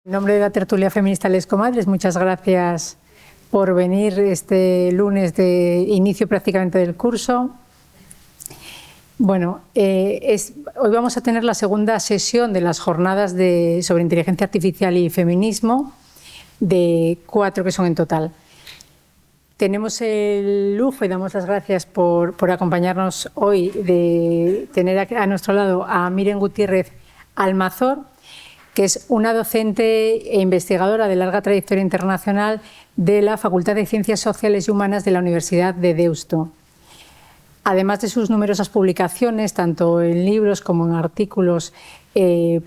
En nombre de la tertulia feminista Les Comadres, muchas gracias por venir este lunes de inicio prácticamente del curso. Bueno, hoy vamos a tener la segunda sesión de las jornadas sobre inteligencia artificial y feminismo, de 4 que son en total. Tenemos el lujo y damos las gracias por acompañarnos hoy de tener a nuestro lado a Miren Gutiérrez Almazor, que es una docente e investigadora de larga trayectoria internacional de la Facultad de Ciencias Sociales y Humanas de la Universidad de Deusto. Además de sus numerosas publicaciones, tanto en libros como en artículos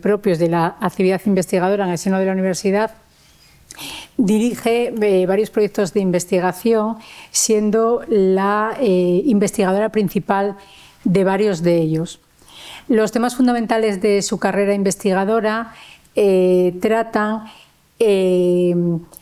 propios de la actividad investigadora en el seno de la universidad, dirige varios proyectos de investigación, siendo la investigadora principal de varios de ellos. Los temas fundamentales de su carrera investigadora tratan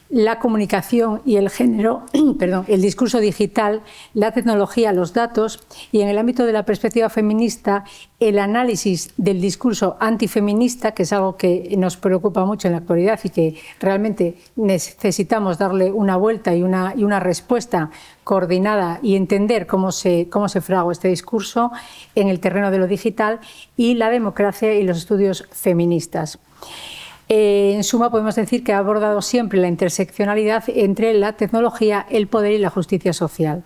la comunicación y el género, el discurso digital, la tecnología, los datos y, en el ámbito de la perspectiva feminista, el análisis del discurso antifeminista, que es algo que nos preocupa mucho en la actualidad y que realmente necesitamos darle una vuelta y una respuesta coordinada y entender cómo se fragua este discurso en el terreno de lo digital, y la democracia y los estudios feministas. En suma, podemos decir que ha abordado siempre la interseccionalidad entre la tecnología, el poder y la justicia social.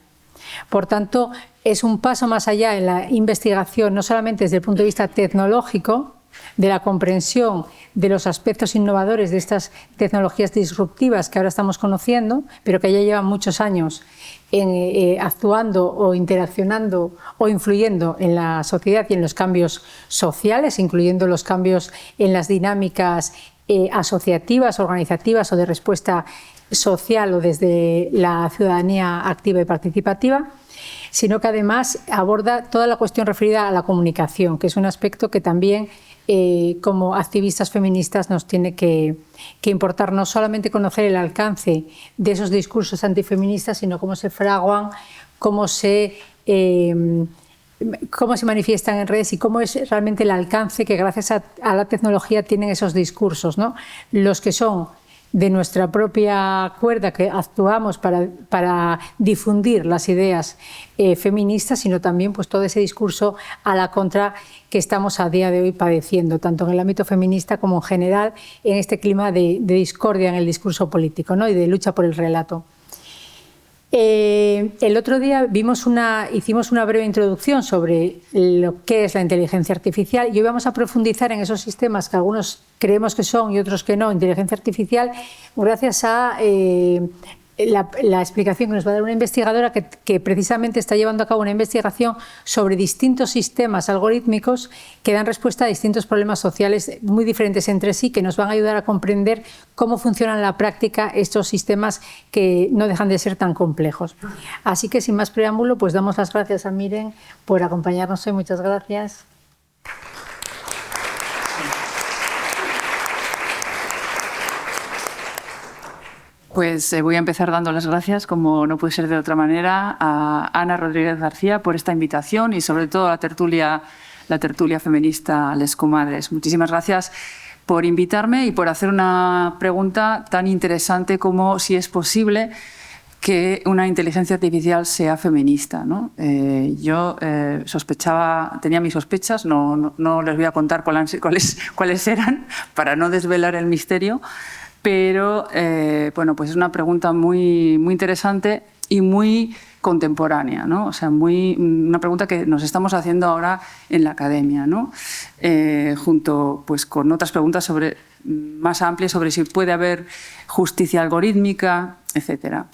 Por tanto, es un paso más allá en la investigación, no solamente desde el punto de vista tecnológico, de la comprensión de los aspectos innovadores de estas tecnologías disruptivas que ahora estamos conociendo, pero que ya llevan muchos años actuando o interaccionando o influyendo en la sociedad y en los cambios sociales, incluyendo los cambios en las dinámicas asociativas, organizativas o de respuesta social o desde la ciudadanía activa y participativa, sino que además aborda toda la cuestión referida a la comunicación, que es un aspecto que también como activistas feministas nos tiene que importar, no solamente conocer el alcance de esos discursos antifeministas, sino cómo se fraguan, cómo se manifiestan en redes y cómo es realmente el alcance que gracias a la tecnología tienen esos discursos, ¿no? Los que son de nuestra propia cuerda, que actuamos para difundir las ideas feministas, sino también pues, todo ese discurso a la contra que estamos a día de hoy padeciendo, tanto en el ámbito feminista como en general, en este clima de discordia en el discurso político, ¿no? Y de lucha por el relato. El otro día hicimos una breve introducción sobre lo que es la inteligencia artificial, y hoy vamos a profundizar en esos sistemas que algunos creemos que son y otros que no inteligencia artificial, gracias a la explicación que nos va a dar una investigadora que precisamente está llevando a cabo una investigación sobre distintos sistemas algorítmicos que dan respuesta a distintos problemas sociales muy diferentes entre sí, que nos van a ayudar a comprender cómo funcionan en la práctica estos sistemas que no dejan de ser tan complejos. Así que, sin más preámbulo, pues damos las gracias a Miren por acompañarnos hoy. Muchas gracias. Pues voy a empezar dando las gracias, como no puede ser de otra manera, a Ana Rodríguez García por esta invitación y sobre todo a la tertulia feminista Les Comadres. Muchísimas gracias por invitarme y por hacer una pregunta tan interesante como si es posible que una inteligencia artificial sea feminista, ¿no? Yo tenía mis sospechas, no les voy a contar cuáles eran para no desvelar el misterio. Pero bueno, pues es una pregunta muy interesante y muy contemporánea, ¿no? O sea, una pregunta que nos estamos haciendo ahora en la academia, ¿no? Junto pues, con otras preguntas más amplias sobre si puede haber justicia algorítmica, etcétera.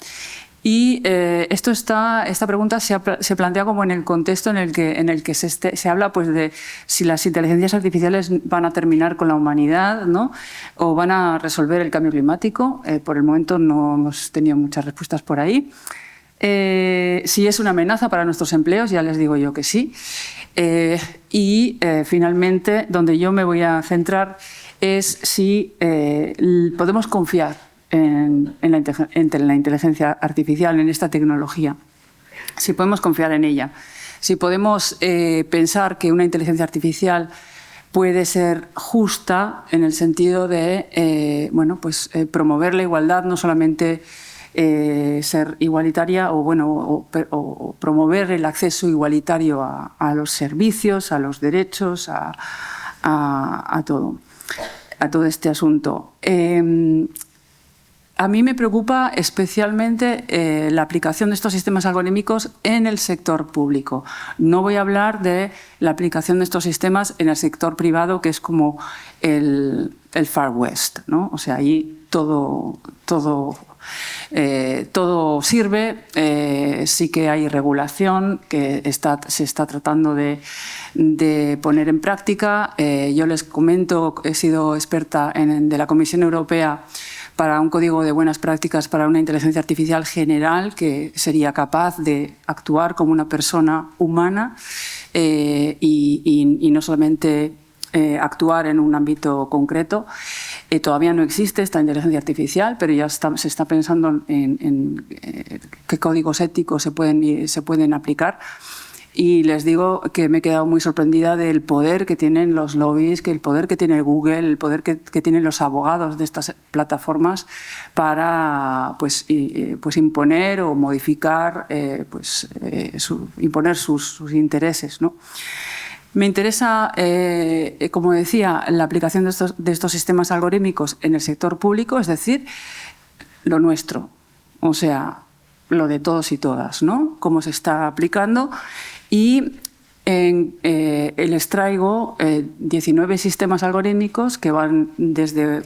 Y esta pregunta se plantea como en el contexto en el que se habla pues, de si las inteligencias artificiales van a terminar con la humanidad, ¿no? O van a resolver el cambio climático. Por el momento no hemos tenido muchas respuestas por ahí. Si es una amenaza para nuestros empleos, ya les digo yo que sí. Finalmente, donde yo me voy a centrar es si podemos confiar en la inteligencia artificial, en esta tecnología, si podemos confiar en ella, si podemos pensar que una inteligencia artificial puede ser justa en el sentido de promover la igualdad, no solamente ser igualitaria o promover el acceso igualitario a los servicios, a los derechos, a todo este asunto. A mí me preocupa especialmente la aplicación de estos sistemas algorítmicos en el sector público. No voy a hablar de la aplicación de estos sistemas en el sector privado, que es como el Far West, ¿no? O sea, ahí todo sirve, sí que hay regulación que se está tratando de poner en práctica. Yo les comento, he sido experta de la Comisión Europea para un código de buenas prácticas para una inteligencia artificial general que sería capaz de actuar como una persona humana y no solamente actuar en un ámbito concreto. Todavía no existe esta inteligencia artificial, pero ya se está pensando en qué códigos éticos se pueden aplicar. Y les digo que me he quedado muy sorprendida del poder que tienen los lobbies, el poder que tiene Google, el poder que tienen los abogados de estas plataformas para imponer o modificar, imponer sus intereses, ¿no? Me interesa, como decía, la aplicación de estos sistemas algorítmicos en el sector público, es decir, lo nuestro, o sea, lo de todos y todas, ¿no? Cómo se está aplicando. Y les traigo 19 sistemas algorítmicos que van desde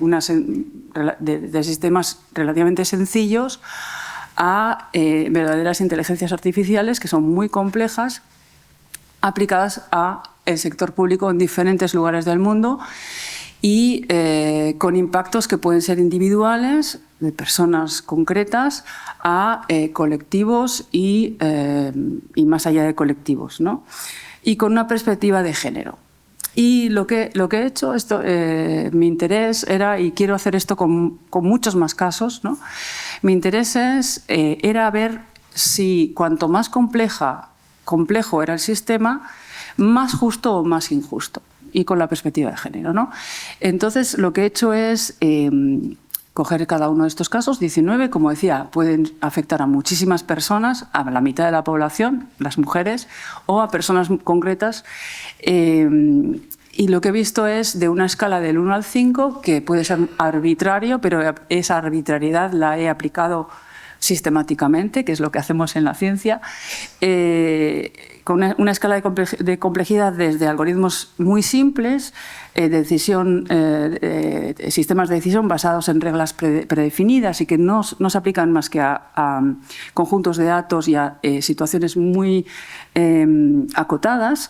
de sistemas relativamente sencillos a verdaderas inteligencias artificiales que son muy complejas, aplicadas al sector público en diferentes lugares del mundo y con impactos que pueden ser individuales, de personas concretas, a colectivos y más allá de colectivos, ¿no? Y con una perspectiva de género. Y lo que he hecho, mi interés era, y quiero hacer esto con muchos más casos, ¿no? Mi interés era ver si cuanto más complejo era el sistema, más justo o más injusto, y con la perspectiva de género, ¿no? Entonces, lo que he hecho es coger cada uno de estos casos, 19, como decía, pueden afectar a muchísimas personas, a la mitad de la población, las mujeres, o a personas concretas. Y lo que he visto es de una escala del 1 al 5, que puede ser arbitrario, pero esa arbitrariedad la he aplicado sistemáticamente, que es lo que hacemos en la ciencia, con una escala de complejidad desde algoritmos muy simples, sistemas de decisión basados en reglas predefinidas y que no se aplican más que a conjuntos de datos y a situaciones muy acotadas.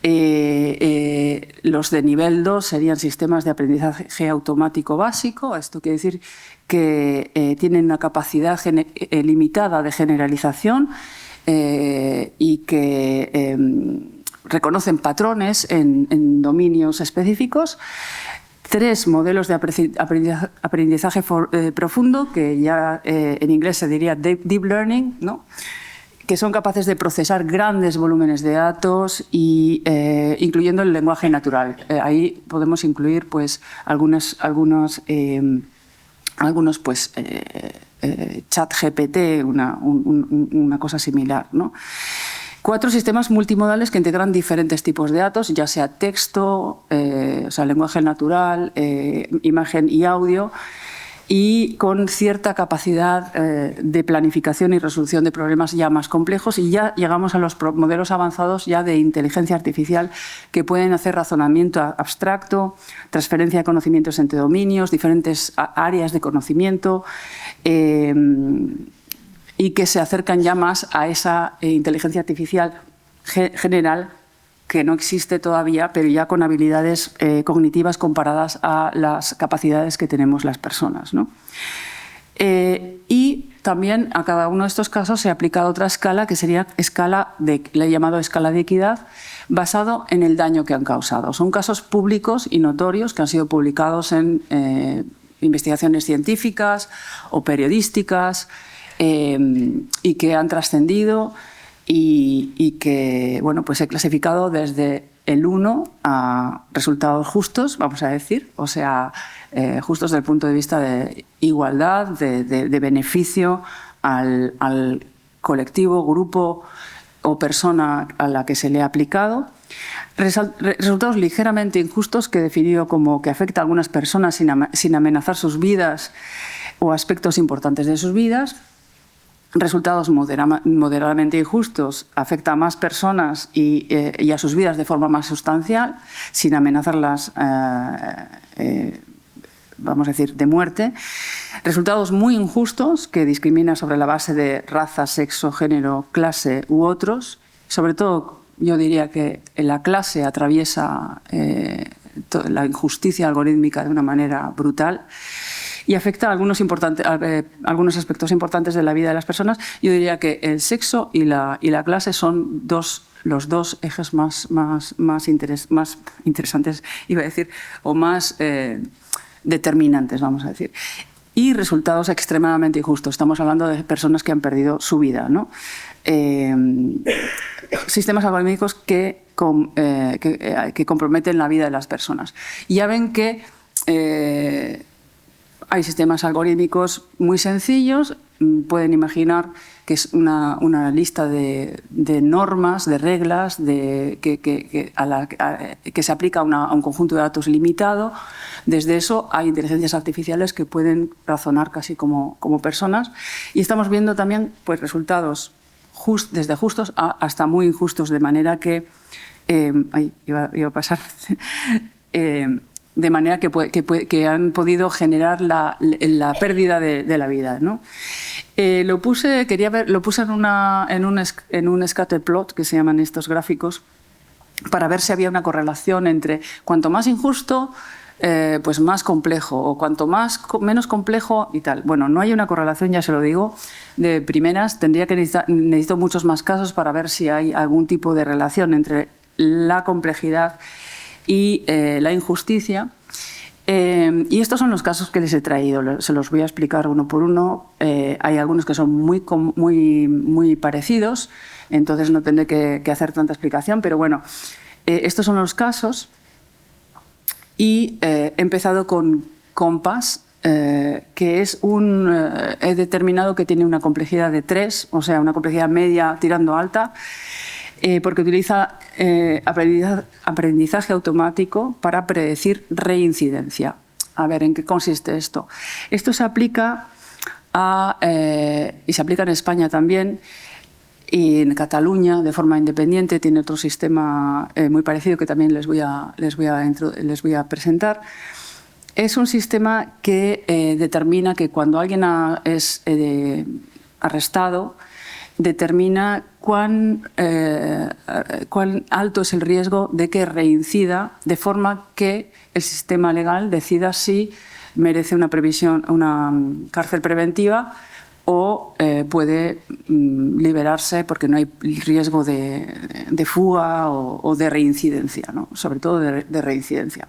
Los de nivel 2 serían sistemas de aprendizaje automático básico. Esto quiere decir que tienen una capacidad limitada de generalización y que reconocen patrones en dominios específicos. 3 modelos de aprendizaje profundo, que ya en inglés se diría deep learning, ¿no? Que son capaces de procesar grandes volúmenes de datos, y, incluyendo el lenguaje natural. Ahí podemos incluir pues, algunos ChatGPT, una cosa similar, ¿no? 4 sistemas multimodales que integran diferentes tipos de datos, ya sea texto, o sea, lenguaje natural, imagen y audio, y con cierta capacidad de planificación y resolución de problemas ya más complejos, y ya llegamos a los modelos avanzados ya de inteligencia artificial que pueden hacer razonamiento abstracto, transferencia de conocimientos entre dominios, diferentes áreas de conocimiento, y que se acercan ya más a esa inteligencia artificial general que no existe todavía, pero ya con habilidades cognitivas comparadas a las capacidades que tenemos las personas, ¿no? Y también a cada uno de estos casos se ha aplicado otra escala, que sería le he llamado escala de equidad, basado en el daño que han causado. Son casos públicos y notorios que han sido publicados en investigaciones científicas o periodísticas, y que han trascendido y que, bueno, pues he clasificado desde el 1 a resultados justos, vamos a decir, o sea, justos desde el punto de vista de igualdad, de beneficio al colectivo, grupo o persona a la que se le ha aplicado. Resultados ligeramente injustos, que he definido como que afecta a algunas personas sin amenazar sus vidas o aspectos importantes de sus vidas. Resultados moderadamente injustos, afecta a más personas y a sus vidas de forma más sustancial, sin amenazarlas, vamos a decir, de muerte. Resultados muy injustos, que discriminan sobre la base de raza, sexo, género, clase u otros. Sobre todo, yo diría que la clase atraviesa la injusticia algorítmica de una manera brutal y afecta a algunos aspectos importantes de la vida de las personas. Yo diría que el sexo y la clase son los dos ejes más interesantes, iba a decir, o más determinantes, vamos a decir. Y resultados extremadamente injustos. Estamos hablando de personas que han perdido su vida, ¿no? Sistemas algorítmicos que comprometen la vida de las personas. Y ya ven que hay sistemas algorítmicos muy sencillos. Pueden imaginar que es una lista de normas, de reglas que se aplica a un conjunto de datos limitado. Desde eso hay inteligencias artificiales que pueden razonar casi como personas. Y estamos viendo también pues, resultados desde justos hasta muy injustos, de manera que... iba a pasar... de manera que han podido generar la pérdida de la vida, ¿no? Lo puse en un scatter plot, que se llaman estos gráficos, para ver si había una correlación entre cuanto más injusto, pues más complejo, o cuanto menos complejo y tal. Bueno, no hay una correlación, ya se lo digo, de primeras. Necesito muchos más casos para ver si hay algún tipo de relación entre la complejidad y la injusticia. Y estos son los casos que les he traído. Se los voy a explicar uno por uno. Hay algunos que son muy parecidos, entonces no tendré que hacer tanta explicación, pero bueno, estos son los casos. Y he empezado con Compass, que es he determinado que tiene una complejidad de 3, o sea, una complejidad media tirando alta, porque utiliza aprendizaje automático para predecir reincidencia. A ver, ¿en qué consiste esto? Esto se aplica y se aplica en España también, y en Cataluña de forma independiente tiene otro sistema muy parecido que también les voy a presentar. Es un sistema que determina que cuando alguien es arrestado, determina cuán alto es el riesgo de que reincida, de forma que el sistema legal decida si merece una cárcel preventiva o puede liberarse porque no hay riesgo de fuga o de reincidencia, ¿no? Sobre todo de reincidencia.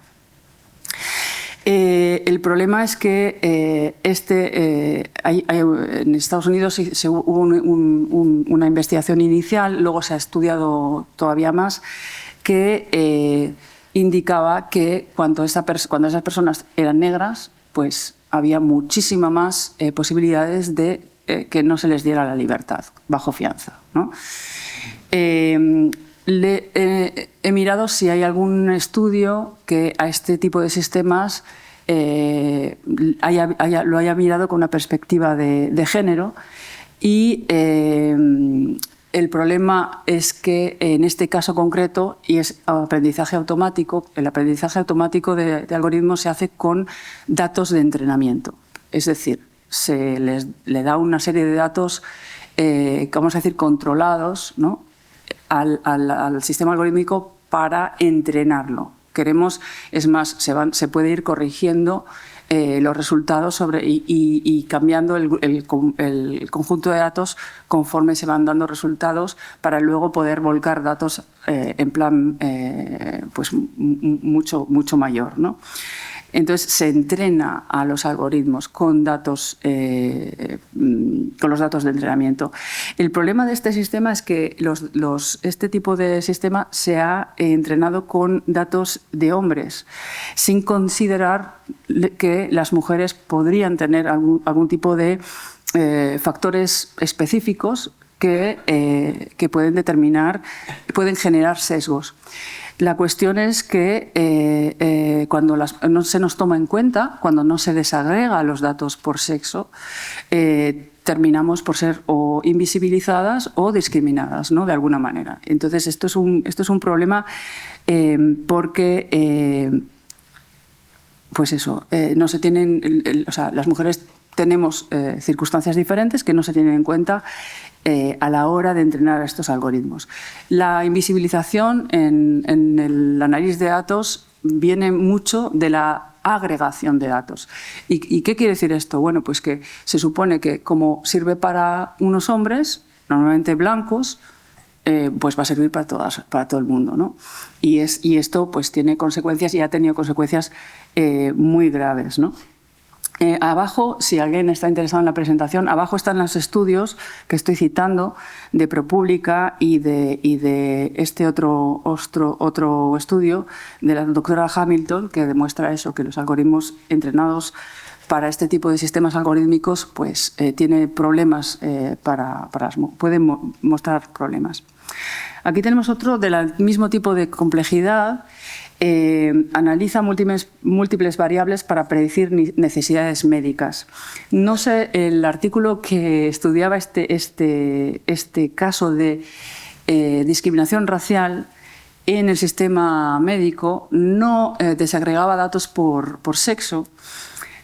El problema es que en Estados Unidos hubo una investigación inicial, luego se ha estudiado todavía más, que indicaba que cuando esas personas eran negras, pues había muchísima más posibilidades de que no se les diera la libertad bajo fianza, ¿no? He mirado si hay algún estudio que a este tipo de sistemas lo haya mirado con una perspectiva de género, y el problema es que en este caso concreto, y es aprendizaje automático, el aprendizaje automático de algoritmos se hace con datos de entrenamiento. Es decir, se le da una serie de datos, vamos a decir, controlados, ¿no?, al sistema algorítmico para entrenarlo. Es más, se puede ir corrigiendo los resultados y cambiando el conjunto de datos conforme se van dando resultados, para luego poder volcar datos en plan pues mucho mayor, ¿no? Entonces se entrena a los algoritmos con datos, con los datos de entrenamiento. El problema de este sistema es que este tipo de sistema se ha entrenado con datos de hombres, sin considerar que las mujeres podrían tener algún tipo de factores específicos que pueden generar sesgos. La cuestión es que cuando no se nos toma en cuenta, cuando no se desagrega los datos por sexo, terminamos por ser o invisibilizadas o discriminadas, ¿no?, de alguna manera. Entonces, esto es un problema porque, pues eso, no se tienen, o sea, las mujeres tenemos circunstancias diferentes que no se tienen en cuenta a la hora de entrenar a estos algoritmos. La invisibilización en el análisis de datos viene mucho de la agregación de datos. ¿Y qué quiere decir esto? Bueno, pues que se supone que como sirve para unos hombres, normalmente blancos, pues va a servir para todo el mundo, ¿no? Y esto pues tiene consecuencias y ha tenido consecuencias muy graves, ¿no? Abajo, si alguien está interesado en la presentación, abajo están los estudios que estoy citando de ProPublica y de este otro estudio de la doctora Hamilton, que demuestra eso, que los algoritmos entrenados para este tipo de sistemas algorítmicos pues tiene problemas, pueden mostrar problemas. Aquí tenemos otro del mismo tipo de complejidad. Analiza múltiples variables para predecir necesidades médicas. No sé, el artículo que estudiaba este caso de discriminación racial en el sistema médico no desagregaba datos por sexo,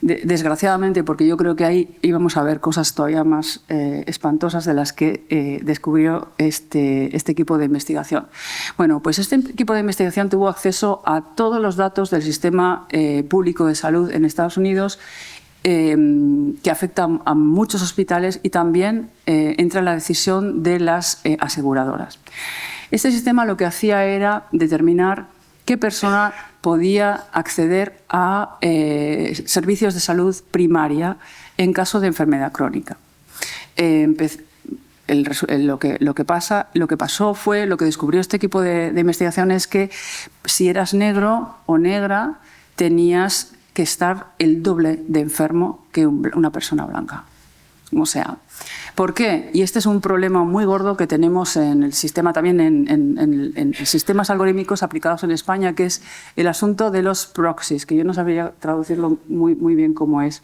desgraciadamente, porque yo creo que ahí íbamos a ver cosas todavía más espantosas de las que descubrió este equipo de investigación. Bueno, pues este equipo de investigación tuvo acceso a todos los datos del sistema público de salud en Estados Unidos que afectan a muchos hospitales y también entra en la decisión de las aseguradoras. Este sistema lo que hacía era determinar qué persona podía acceder a servicios de salud primaria en caso de enfermedad crónica. Lo que pasó fue, lo que descubrió este equipo de investigación es que si eras negro o negra tenías que estar el doble de enfermo que una persona blanca. O sea, ¿por qué? Y este es un problema muy gordo que tenemos en el sistema, también en sistemas algorítmicos aplicados en España, que es el asunto de los proxies, que yo no sabría traducirlo muy bien cómo es.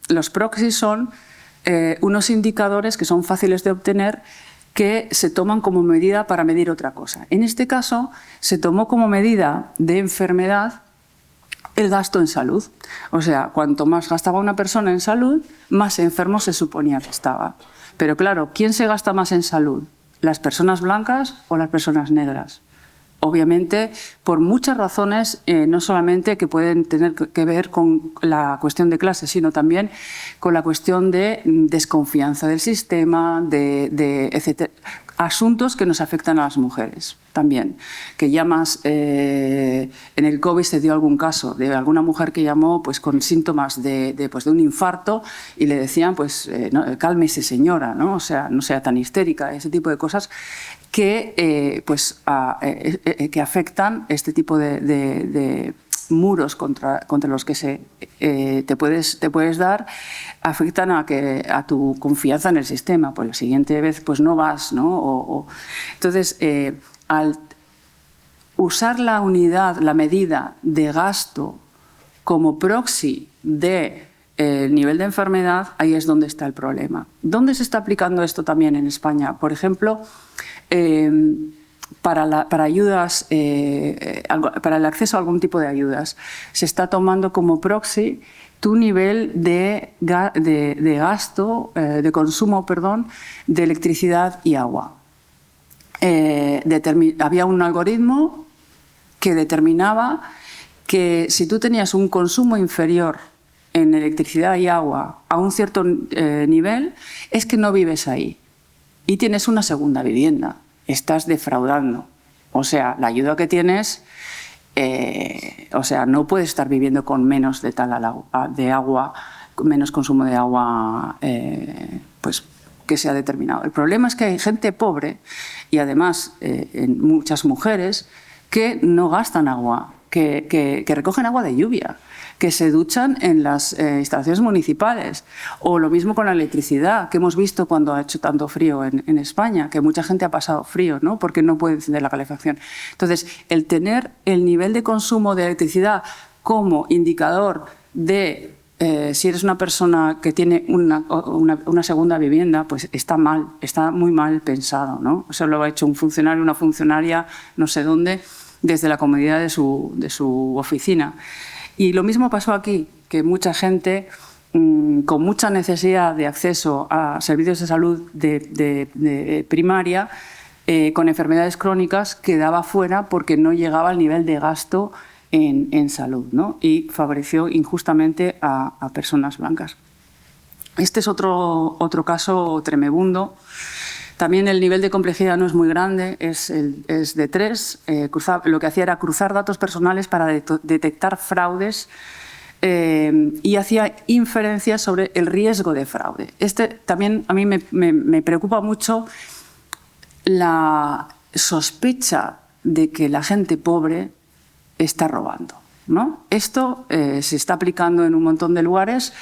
Los proxies son unos indicadores que son fáciles de obtener que se toman como medida para medir otra cosa. En este caso, se tomó como medida de enfermedad el gasto en salud. O sea, cuanto más gastaba una persona en salud, más enfermo se suponía que estaba. Pero claro, ¿quién se gasta más en salud? ¿Las personas blancas o las personas negras? Obviamente, por muchas razones, no solamente que pueden tener que ver con la cuestión de clase, sino también con la cuestión de desconfianza del sistema, etcétera. Asuntos que nos afectan a las mujeres también, que llamas, en el COVID se dio algún caso de alguna mujer que llamó pues, con síntomas de un infarto y le decían, pues, no, cálmese señora, ¿no? O sea, no sea tan histérica, ese tipo de cosas que, que afectan este tipo de muros contra los que te puedes dar, afectan a tu confianza en el sistema. Por la siguiente vez pues no vas, ¿no? Entonces, al usar la unidad, la medida de gasto como proxy del nivel de enfermedad, ahí es donde está el problema. ¿Dónde se está aplicando esto también en España? Por ejemplo, para ayudas, para el acceso a algún tipo de ayudas, se está tomando como proxy tu nivel de gasto, de consumo, perdón, de electricidad y agua. Había un algoritmo que determinaba que si tú tenías un consumo inferior en electricidad y agua a un cierto nivel, es que no vives ahí y tienes una segunda vivienda. Estás defraudando. O sea, la ayuda que tienes o sea, no puedes estar viviendo con menos de agua, con menos consumo de agua, pues que sea determinado. El problema es que hay gente pobre y además muchas mujeres que no gastan agua, que recogen agua de lluvia, que se duchan en las instalaciones municipales, o lo mismo con la electricidad, que hemos visto cuando ha hecho tanto frío en España, que mucha gente ha pasado frío, ¿no? Porque no puede encender la calefacción. Entonces, el tener el nivel de consumo de electricidad como indicador de si eres una persona que tiene una segunda vivienda, pues está mal, está muy mal pensado, ¿no? Eso lo ha hecho un funcionario, una funcionaria, no sé dónde, desde la comodidad de su oficina. Y lo mismo pasó aquí, que mucha gente con mucha necesidad de acceso a servicios de salud de primaria, con enfermedades crónicas, quedaba fuera porque no llegaba al nivel de gasto en salud, ¿no? Y favoreció injustamente a personas blancas. Este es otro caso tremebundo. También el nivel de complejidad no es muy grande, es de 3. Lo que hacía era cruzar datos personales para detectar fraudes y hacía inferencias sobre el riesgo de fraude. También a mí me preocupa mucho la sospecha de que la gente pobre está robando, ¿no? Esto se está aplicando en un montón de lugares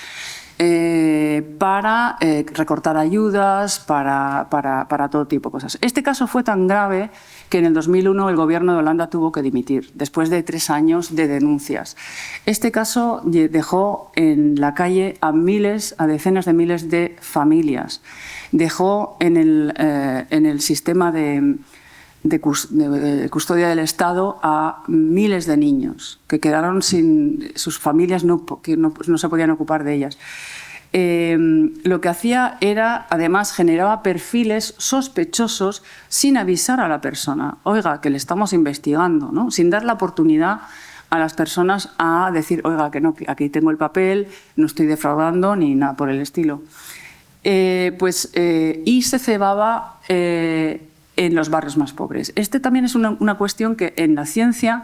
para recortar ayudas, para todo tipo de cosas. Este caso fue tan grave que en el 2001 el gobierno de Holanda tuvo que dimitir, después de 3 años de denuncias. Este caso dejó en la calle a decenas de miles de familias. Dejó en el sistema de custodia del Estado a miles de niños que quedaron sin sus familias, que no se podían ocupar de ellas. Lo que hacía era, además, generaba perfiles sospechosos sin avisar a la persona. Oiga, que le estamos investigando, ¿no? Sin dar la oportunidad a las personas a decir, oiga, que no, que aquí tengo el papel, no estoy defraudando ni nada por el estilo. Y se cebaba en los barrios más pobres. También es una cuestión que en la ciencia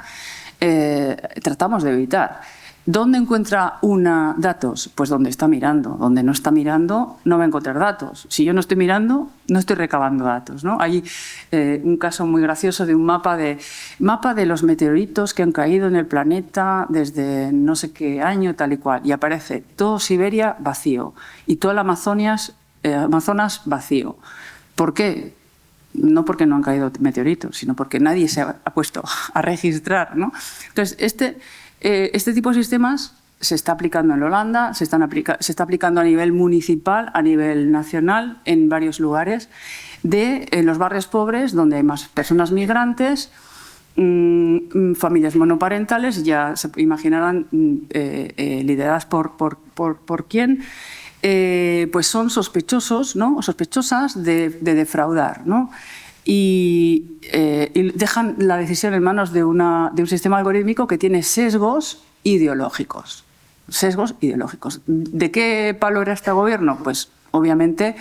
tratamos de evitar. ¿Dónde encuentra una datos? Pues donde está mirando. Donde no está mirando, no va a encontrar datos. Si yo no estoy mirando, no estoy recabando datos, ¿no? Hay un caso muy gracioso de un mapa de los meteoritos que han caído en el planeta desde no sé qué año, tal y cual. Y aparece todo Siberia vacío y todo el Amazonas vacío. ¿Por qué? No porque no han caído meteoritos, sino porque nadie se ha puesto a registrar, ¿no? Entonces, este tipo de sistemas se está aplicando en Holanda, se está aplicando a nivel municipal, a nivel nacional, en varios lugares, en los barrios pobres, donde hay más personas migrantes, familias monoparentales, ya se imaginarán lideradas por quién, pues son sospechosos, ¿no? O sospechosas de defraudar, ¿no? Y dejan la decisión en manos de un sistema algorítmico que tiene sesgos ideológicos. Sesgos ideológicos. ¿De qué palo era este gobierno? Pues obviamente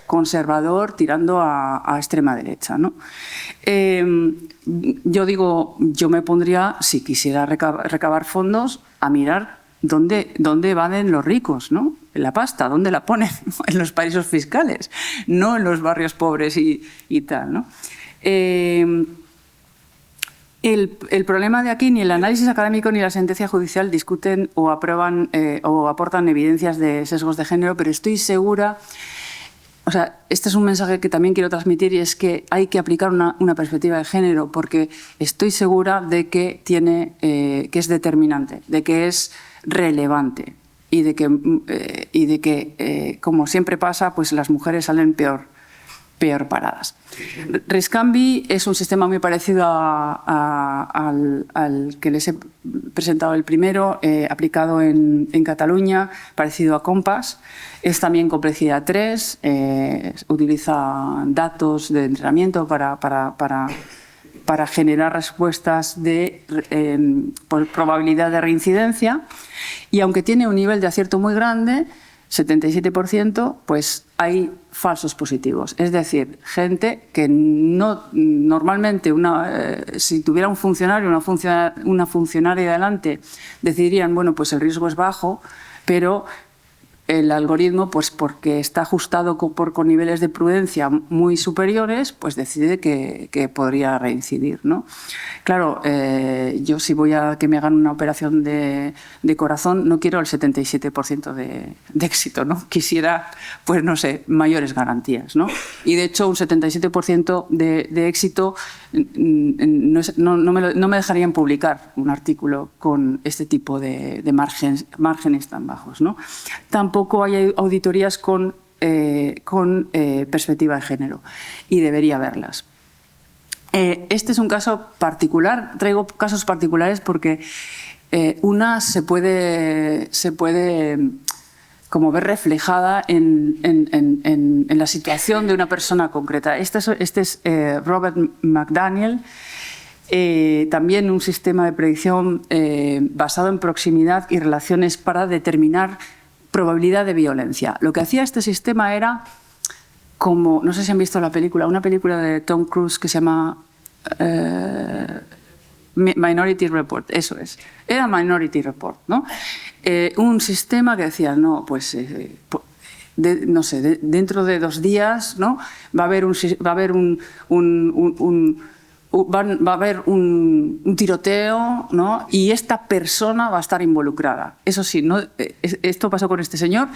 conservador, tirando a extrema derecha, ¿no? Yo me pondría, si quisiera recabar fondos, a mirar dónde van los ricos, ¿no? La pasta, ¿dónde la ponen? En los paraísos fiscales, no en los barrios pobres y tal, ¿no? El problema de aquí, ni el análisis académico ni la sentencia judicial discuten o aprueban o aportan evidencias de sesgos de género, pero estoy segura, o sea, este es un mensaje que también quiero transmitir, y es que hay que aplicar una perspectiva de género, porque estoy segura de que que es determinante, de que es relevante y de que como siempre pasa, pues las mujeres salen peor paradas. Riscambi es un sistema muy parecido al que les he presentado el primero, aplicado en Cataluña, parecido a Compass. Es también complejidad 3, utiliza datos de entrenamiento para generar respuestas por probabilidad de reincidencia, y aunque tiene un nivel de acierto muy grande, 77%, pues hay falsos positivos. Es decir, gente que no normalmente, si tuviera un funcionario, una funcionaria delante, decidirían, bueno, pues el riesgo es bajo, pero el algoritmo, pues porque está ajustado con niveles de prudencia muy superiores, pues decide que podría reincidir, ¿no? Claro, yo si voy a que me hagan una operación de corazón, no quiero el 77% de éxito, ¿no? Quisiera, pues no sé, mayores garantías, ¿no? Y de hecho un 77% de éxito no me dejarían publicar un artículo con este tipo de márgenes tan bajos, ¿no? Tampoco hay auditorías con perspectiva de género, y debería haberlas. Este es un caso particular, traigo casos particulares porque una se puede como ver reflejada en la situación de una persona concreta. Este es Robert McDaniel, también un sistema de predicción basado en proximidad y relaciones para determinar probabilidad de violencia. Lo que hacía este sistema era como, no sé si han visto la película, una película de Tom Cruise que se llama Minority Report, eso es. Era Minority Report, ¿no? Un sistema que decía, no, pues, no sé, dentro de 2 días, ¿no? Va a haber un tiroteo, ¿no? Y esta persona va a estar involucrada. Eso sí, ¿no? Esto pasó con este señor.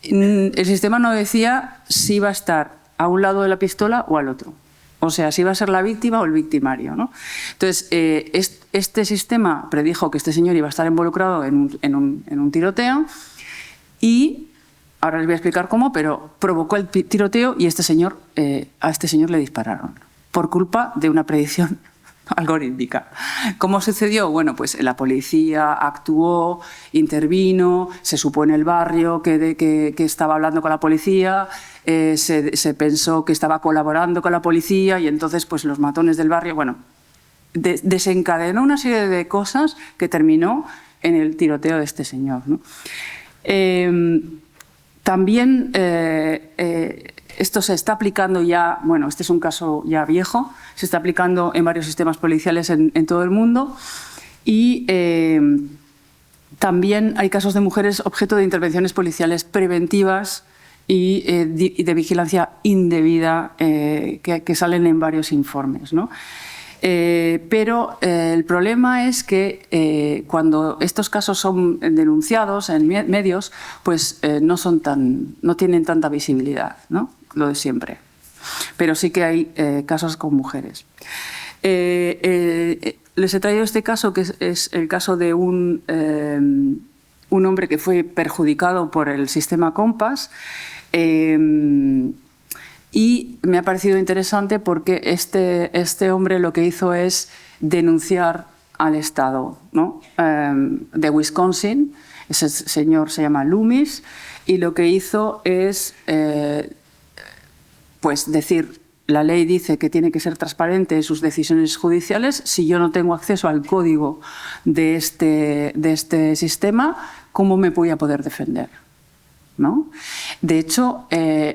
El sistema no decía si iba a estar a un lado de la pistola o al otro. O sea, si iba a ser la víctima o el victimario, ¿no? Entonces, este sistema predijo que este señor iba a estar involucrado en un tiroteo y, ahora les voy a explicar cómo, pero provocó el tiroteo y a este señor le dispararon por culpa de una predicción algorítmica. ¿Cómo sucedió? Bueno, pues la policía actuó, intervino, se supo en el barrio que estaba hablando con la policía, se pensó que estaba colaborando con la policía y entonces pues los matones del barrio, bueno, desencadenó una serie de cosas que terminó en el tiroteo de este señor, ¿no? También esto se está aplicando ya, bueno, este es un caso ya viejo, se está aplicando en varios sistemas policiales en todo el mundo y también hay casos de mujeres objeto de intervenciones policiales preventivas y de vigilancia indebida que salen en varios informes, ¿no? Pero el problema es que cuando estos casos son denunciados en medios, pues no tienen tanta visibilidad, ¿no? Lo de siempre. Pero sí que hay casos con mujeres. Les he traído este caso, que es el caso de un hombre que fue perjudicado por el sistema Compass. Y me ha parecido interesante porque este hombre lo que hizo es denunciar al Estado, ¿no? De Wisconsin. Ese señor se llama Loomis y lo que hizo es pues decir, la ley dice que tiene que ser transparente en sus decisiones judiciales. Si yo no tengo acceso al código de este sistema, ¿cómo me voy a poder defender? ¿No? De hecho,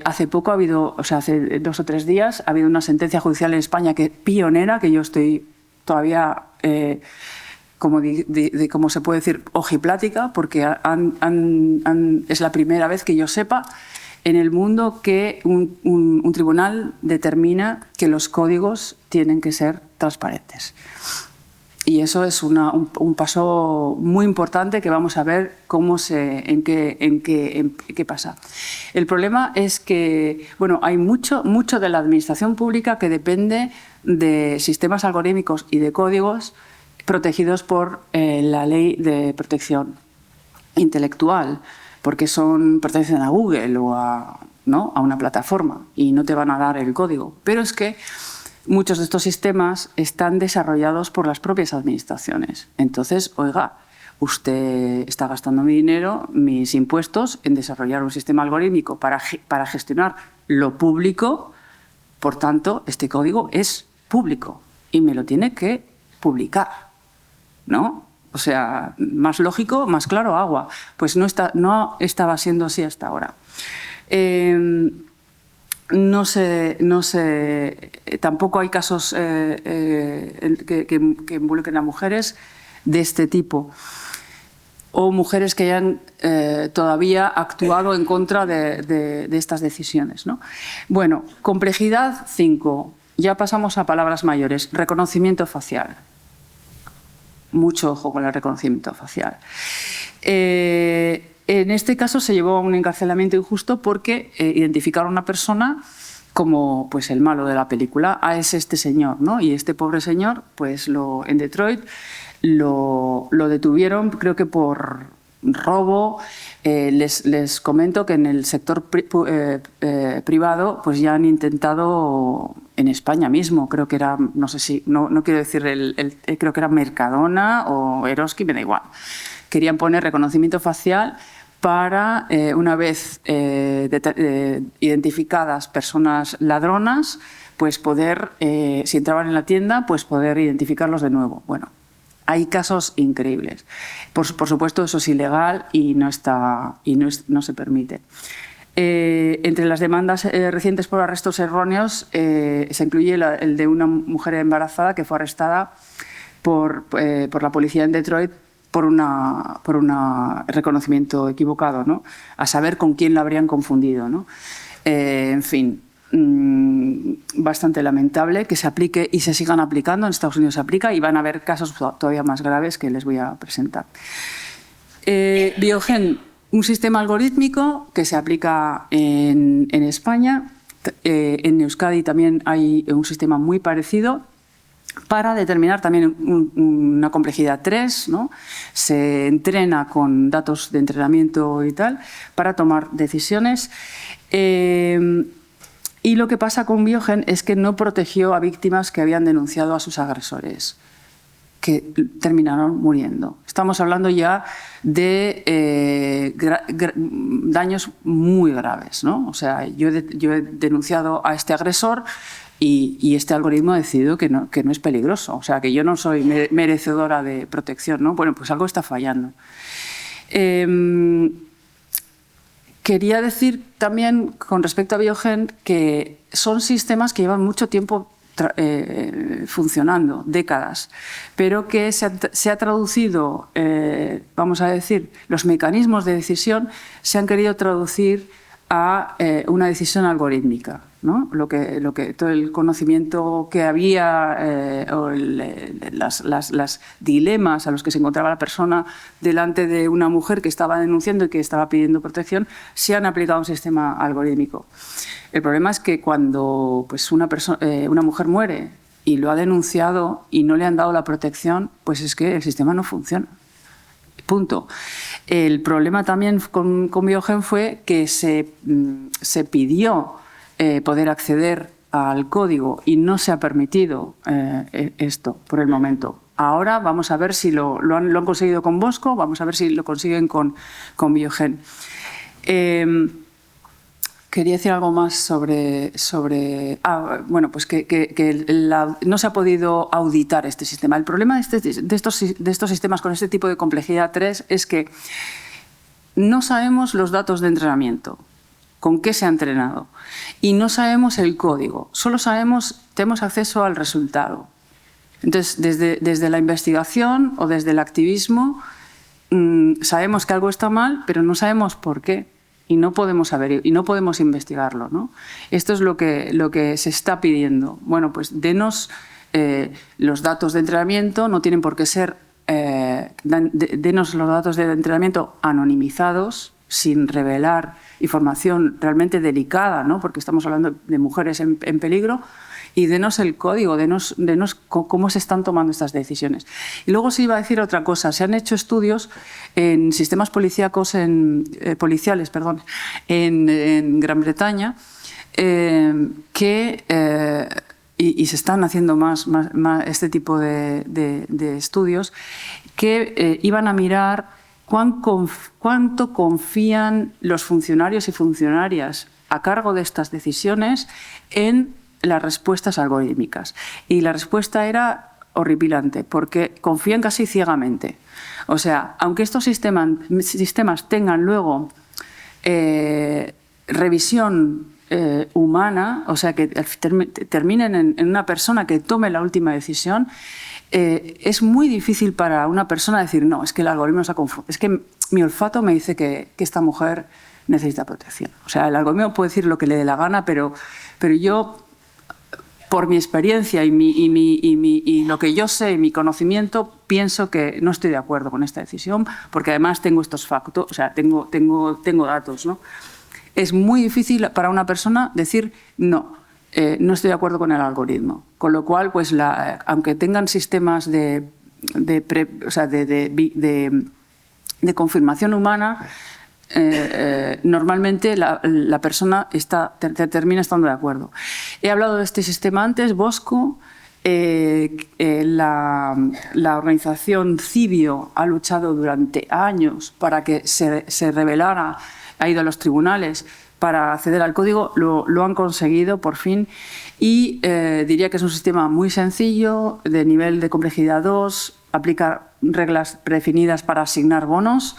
hace poco ha habido, o sea, hace 2 o 3 días, ha habido una sentencia judicial en España pionera, que yo estoy todavía, como se puede decir, ojiplática, porque es la primera vez que yo sepa en el mundo que un tribunal determina que los códigos tienen que ser transparentes. Y eso es un paso muy importante que vamos a ver en qué pasa. El problema es que bueno, hay mucho de la administración pública que depende de sistemas algorítmicos y de códigos protegidos por la ley de protección intelectual, porque pertenecen a Google o a una plataforma y no te van a dar el código. Pero es que muchos de estos sistemas están desarrollados por las propias administraciones. Entonces, oiga, usted está gastando mi dinero, mis impuestos, en desarrollar un sistema algorítmico para gestionar lo público. Por tanto, este código es público y me lo tiene que publicar, ¿no? O sea, más lógico, más claro, agua. Pues no estaba siendo así hasta ahora. Tampoco hay casos que involucren a mujeres de este tipo, o mujeres que hayan todavía actuado en contra de estas decisiones, ¿no? Bueno, complejidad 5. Ya pasamos a palabras mayores. Reconocimiento facial. Mucho ojo con el reconocimiento facial. En este caso se llevó a un encarcelamiento injusto porque identificaron a una persona como pues, el malo de la película. Es este señor, ¿no? Y este pobre señor, pues en Detroit lo detuvieron, creo que por robo. Les comento que en el sector privado pues ya han intentado, en España mismo, creo que era, no sé si, no quiero decir, creo que era Mercadona o Eroski, me da igual. Querían poner reconocimiento facial para, una vez identificadas personas ladronas, pues poder, si entraban en la tienda, pues poder identificarlos de nuevo. Bueno, hay casos increíbles. Por supuesto, eso es ilegal y no se permite. Entre las demandas recientes por arrestos erróneos se incluye el de una mujer embarazada que fue arrestada por la policía en Detroit por un reconocimiento equivocado, ¿no? A saber con quién la habrían confundido, ¿no? En fin, bastante lamentable que se aplique y se sigan aplicando. En Estados Unidos se aplica y van a haber casos todavía más graves que les voy a presentar. Biogen, un sistema algorítmico que se aplica en España. En Euskadi también hay un sistema muy parecido para determinar también una complejidad 3, ¿no? Se entrena con datos de entrenamiento y tal para tomar decisiones. Y lo que pasa con Biogen es que no protegió a víctimas que habían denunciado a sus agresores, que terminaron muriendo. Estamos hablando ya de daños muy graves, ¿no? O sea, yo he denunciado a este agresor y este algoritmo ha decidido que no es peligroso. O sea, que yo no soy merecedora de protección, ¿no? Bueno, pues algo está fallando. Quería decir también, con respecto a Biogen, que son sistemas que llevan mucho tiempo funcionando, décadas, pero que se ha traducido, vamos a decir, los mecanismos de decisión se han querido traducir a una decisión algorítmica, ¿no? Todo el conocimiento que había o las dilemas a los que se encontraba la persona delante de una mujer que estaba denunciando y que estaba pidiendo protección, se han aplicado a un sistema algorítmico. El problema es que cuando pues, una mujer muere y lo ha denunciado y no le han dado la protección, pues es que el sistema no funciona. Punto. El problema también con Biogen fue que se pidió poder acceder al código y no se ha permitido esto por el momento. Ahora vamos a ver si lo han conseguido con Bosco, vamos a ver si lo consiguen con Biogen. Quería decir algo más sobre bueno, pues que no se ha podido auditar este sistema. El problema de estos sistemas con este tipo de complejidad 3 es que no sabemos los datos de entrenamiento, con qué se ha entrenado, y no sabemos el código, solo tenemos acceso al resultado. Entonces, desde la investigación o desde el activismo, sabemos que algo está mal, pero no sabemos por qué. Y no podemos saber y no podemos investigarlo, ¿no? Esto es lo que se está pidiendo. Bueno, pues denos los datos de entrenamiento, no tienen por qué ser, denos los datos de entrenamiento anonimizados, sin revelar información realmente delicada, ¿no? Porque estamos hablando de mujeres en peligro, y denos el código, denos cómo se están tomando estas decisiones. Y luego se iba a decir otra cosa. Se han hecho estudios en sistemas policiales en Gran Bretaña y se están haciendo más este tipo de estudios que iban a mirar cuánto confían los funcionarios y funcionarias a cargo de estas decisiones en las respuestas algorítmicas. Y la respuesta era horripilante, porque confían casi ciegamente. O sea, aunque estos sistemas tengan luego revisión humana, o sea, que terminen en una persona que tome la última decisión, es muy difícil para una persona decir, no, es que el algoritmo se ha confundido, es que mi olfato me dice que esta mujer necesita protección. O sea, el algoritmo puede decir lo que le dé la gana, pero yo, por mi experiencia y lo que yo sé y mi conocimiento, pienso que no estoy de acuerdo con esta decisión, porque además tengo estos factos, o sea, tengo datos, ¿no? Es muy difícil para una persona decir no, no estoy de acuerdo con el algoritmo. Con lo cual, pues, aunque tengan sistemas de confirmación humana, normalmente la persona termina estando de acuerdo. He hablado de este sistema antes, Bosco. La organización Cibio ha luchado durante años para que se revelara, ha ido a los tribunales para acceder al código, lo han conseguido por fin, y diría que es un sistema muy sencillo, de nivel de complejidad 2, aplica reglas predefinidas para asignar bonos,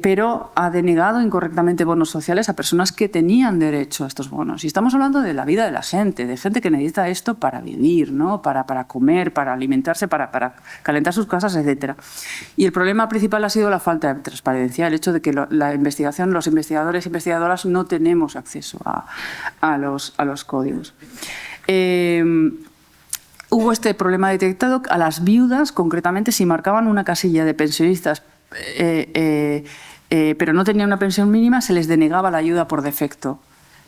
pero ha denegado incorrectamente bonos sociales a personas que tenían derecho a estos bonos. Y estamos hablando de la vida de la gente, de gente que necesita esto para vivir, ¿no? para comer, para alimentarse, para calentar sus casas, etc. Y el problema principal ha sido la falta de transparencia, el hecho de que la investigación, los investigadores e investigadoras no tenemos acceso a los códigos. Hubo este problema detectado a las viudas, concretamente, si marcaban una casilla de pensionistas, pero no tenían una pensión mínima, se les denegaba la ayuda por defecto,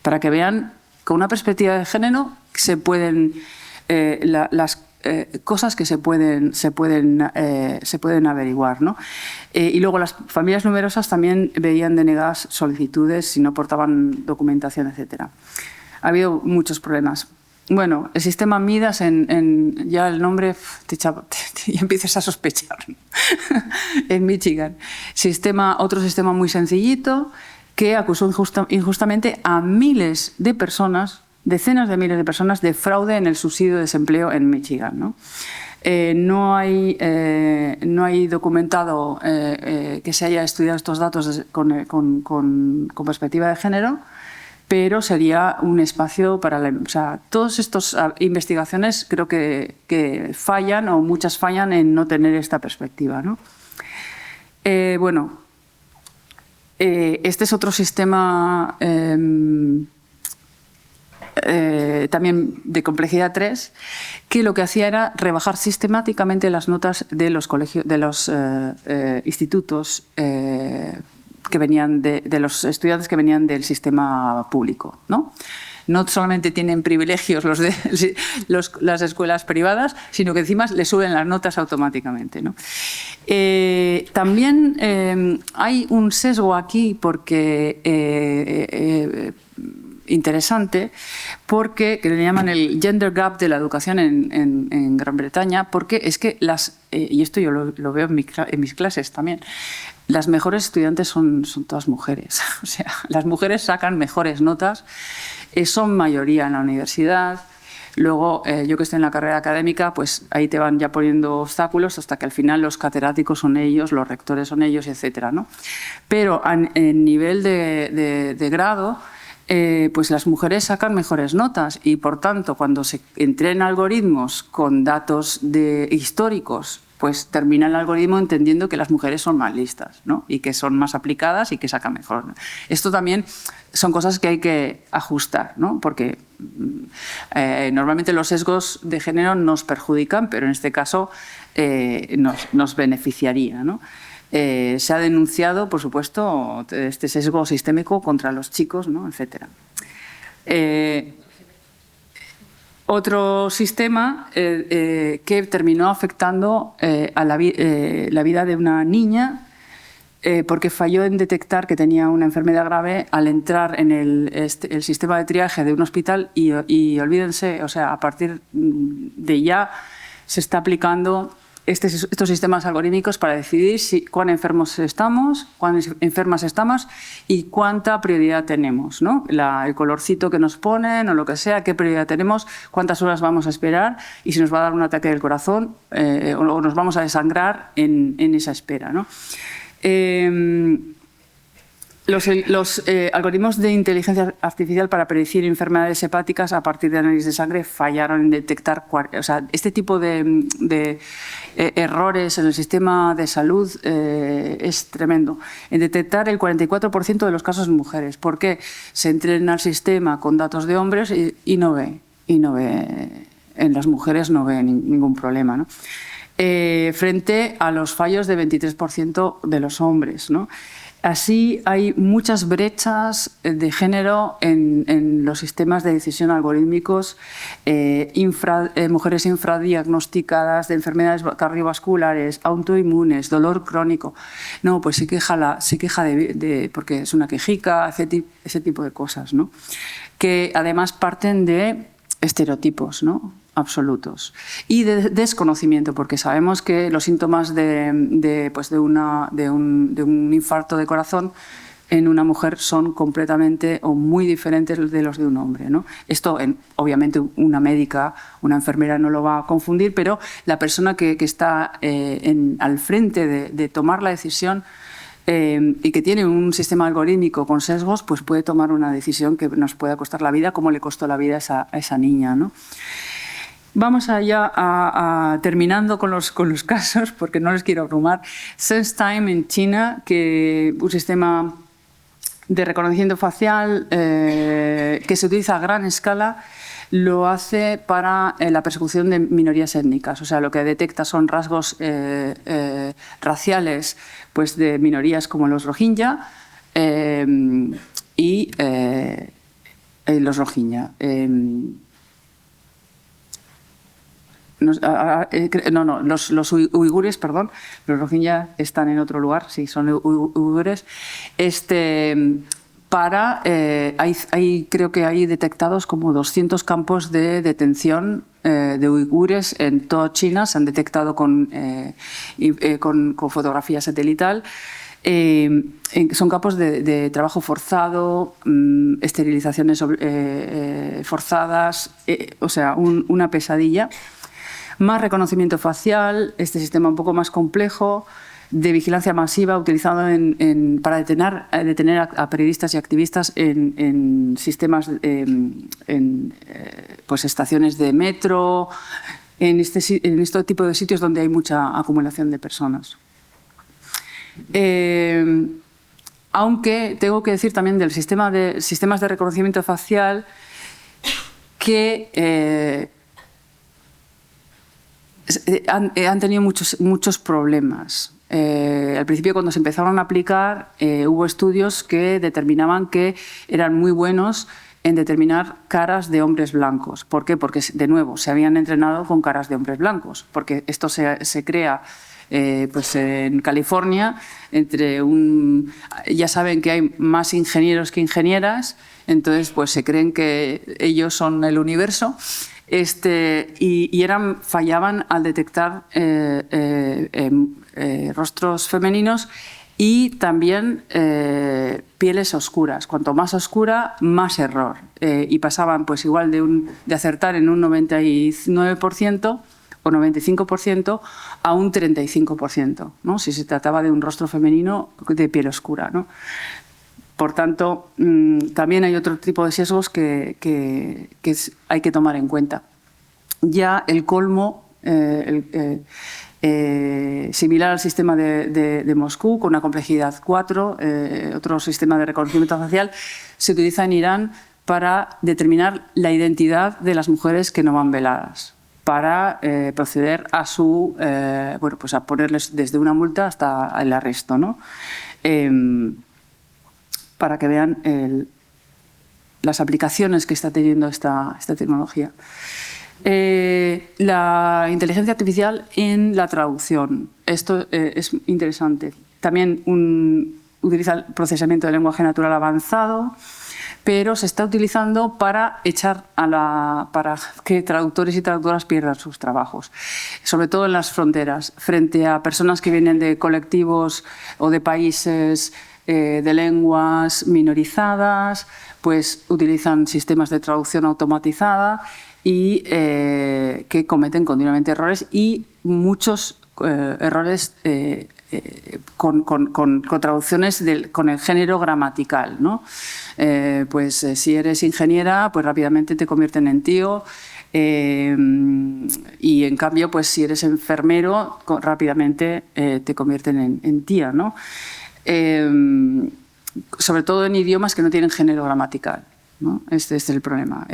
para que vean, con una perspectiva de género, se pueden las cosas que se pueden averiguar, ¿no? Y luego las familias numerosas también veían denegadas solicitudes si no aportaban documentación, etc. Ha habido muchos problemas. Bueno, el sistema Midas, ya el nombre ya empiezas a sospechar, ¿no? En Michigan. Otro sistema muy sencillito que acusó injustamente a miles de personas, decenas de miles de personas, de fraude en el subsidio de desempleo en Michigan, ¿no? No hay documentado que se haya estudiado estos datos con perspectiva de género, pero sería un espacio para todas estas investigaciones creo que fallan, o muchas fallan, en no tener esta perspectiva, ¿no? Este es otro sistema también de complejidad 3, que lo que hacía era rebajar sistemáticamente las notas de los colegios, de los institutos que venían de los estudiantes que venían del sistema público, ¿no? No solamente tienen privilegios las escuelas privadas, sino que encima les suben las notas automáticamente, ¿no? También hay un sesgo aquí interesante, que le llaman el gender gap de la educación en Gran Bretaña, porque es que y esto yo lo veo en mis clases también, las mejores estudiantes son todas mujeres. O sea, las mujeres sacan mejores notas, son mayoría en la universidad. Luego, yo que estoy en la carrera académica, pues ahí te van ya poniendo obstáculos hasta que al final los catedráticos son ellos, los rectores son ellos, etcétera, ¿no? Pero en nivel de grado, pues las mujeres sacan mejores notas y, por tanto, cuando se entrenan algoritmos con datos históricos, pues termina el algoritmo entendiendo que las mujeres son más listas, ¿no? Y que son más aplicadas y que sacan mejor. Esto también son cosas que hay que ajustar, ¿no? Porque normalmente los sesgos de género nos perjudican, pero en este caso nos beneficiaría, ¿no? Se ha denunciado, por supuesto, este sesgo sistémico contra los chicos, ¿no? Etcétera. Otro sistema que terminó afectando a la vida de una niña porque falló en detectar que tenía una enfermedad grave al entrar en el sistema de triaje de un hospital y olvídense, o sea, a partir de ya se está aplicando estos sistemas algorítmicos para decidir cuán enfermos estamos, cuán enfermas estamos y cuánta prioridad tenemos, ¿no? El colorcito que nos ponen o lo que sea, qué prioridad tenemos, cuántas horas vamos a esperar y si nos va a dar un ataque del corazón o nos vamos a desangrar en esa espera, ¿no? Los algoritmos de inteligencia artificial para predecir enfermedades hepáticas a partir de análisis de sangre fallaron en detectar... O sea, este tipo de errores en el sistema de salud es tremendo. En detectar el 44% de los casos en mujeres. ¿Por qué? Se entrena el sistema con datos de hombres y no ve. En las mujeres no ve ningún problema, ¿no? Frente a los fallos de 23% de los hombres, ¿no? Así hay muchas brechas de género en los sistemas de decisión algorítmicos, mujeres infradiagnosticadas de enfermedades cardiovasculares, autoinmunes, dolor crónico. No, pues se queja porque es una quejica, ese tipo de cosas, ¿no? Que además parten de estereotipos, ¿no? Absolutos y de desconocimiento, porque sabemos que los síntomas de un infarto de corazón en una mujer son completamente o muy diferentes de los de un hombre, ¿no? Esto, obviamente, una médica, una enfermera no lo va a confundir, pero la persona que está al frente de tomar la decisión y que tiene un sistema algorítmico con sesgos, pues puede tomar una decisión que nos pueda costar la vida, como le costó la vida a esa niña, ¿no? Vamos allá terminando con los casos, porque no les quiero abrumar. SenseTime en China, que un sistema de reconocimiento facial que se utiliza a gran escala, lo hace para la persecución de minorías étnicas. O sea, lo que detecta son rasgos raciales, pues, de minorías como los Rohingya y los Rohingya. Los uigures, perdón, los rohingya están en otro lugar, sí, son uigures. Creo que hay detectados como 200 campos de detención de uigures en toda China, se han detectado con fotografía satelital. Son campos de trabajo forzado, esterilizaciones forzadas, o sea, una pesadilla. Más reconocimiento facial, este sistema un poco más complejo, de vigilancia masiva utilizado para detener a periodistas y activistas en sistemas, pues estaciones de metro, en este tipo de sitios donde hay mucha acumulación de personas. Aunque tengo que decir también del sistemas de reconocimiento facial que han tenido muchos problemas. Al principio, cuando se empezaron a aplicar, hubo estudios que determinaban que eran muy buenos en determinar caras de hombres blancos. ¿Por qué? Porque, de nuevo, se habían entrenado con caras de hombres blancos, porque esto se crea pues en California, ya saben que hay más ingenieros que ingenieras, entonces pues se creen que ellos son el universo. Fallaban al detectar rostros femeninos y también pieles oscuras. Cuanto más oscura, más error. Y pasaban pues igual de acertar en un 99% o 95% a un 35%, ¿no? Si se trataba de un rostro femenino de piel oscura, ¿no? Por tanto, también hay otro tipo de sesgos que hay que tomar en cuenta. Ya el colmo, similar al sistema de Moscú, con una complejidad 4, otro sistema de reconocimiento facial, se utiliza en Irán para determinar la identidad de las mujeres que no van veladas, para proceder a pues a ponerles desde una multa hasta el arresto, ¿no? Para que vean las aplicaciones que está teniendo esta tecnología. La inteligencia artificial en la traducción. Esto es interesante. También utiliza el procesamiento de lenguaje natural avanzado pero se está utilizando para para que traductores y traductoras pierdan sus trabajos, sobre todo en las fronteras, frente a personas que vienen de colectivos o de países de lenguas minorizadas, pues utilizan sistemas de traducción automatizada y que cometen continuamente errores y muchos errores con traducciones con el género gramatical, ¿no? Si eres ingeniera, pues rápidamente te convierten en tío, y en cambio, pues si eres enfermero, rápidamente te convierten en tía, ¿no? Sobre todo en idiomas que no tienen género gramatical, ¿no? Este es el problema.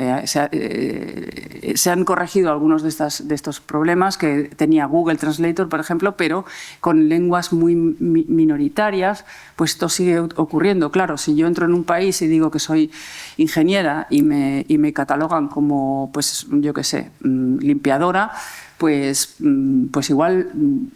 Se han corregido algunos de estos problemas que tenía Google Translator, por ejemplo, pero con lenguas muy minoritarias, pues esto sigue ocurriendo. Claro, si yo entro en un país y digo que soy ingeniera y me catalogan como, pues yo qué sé, limpiadora, pues igual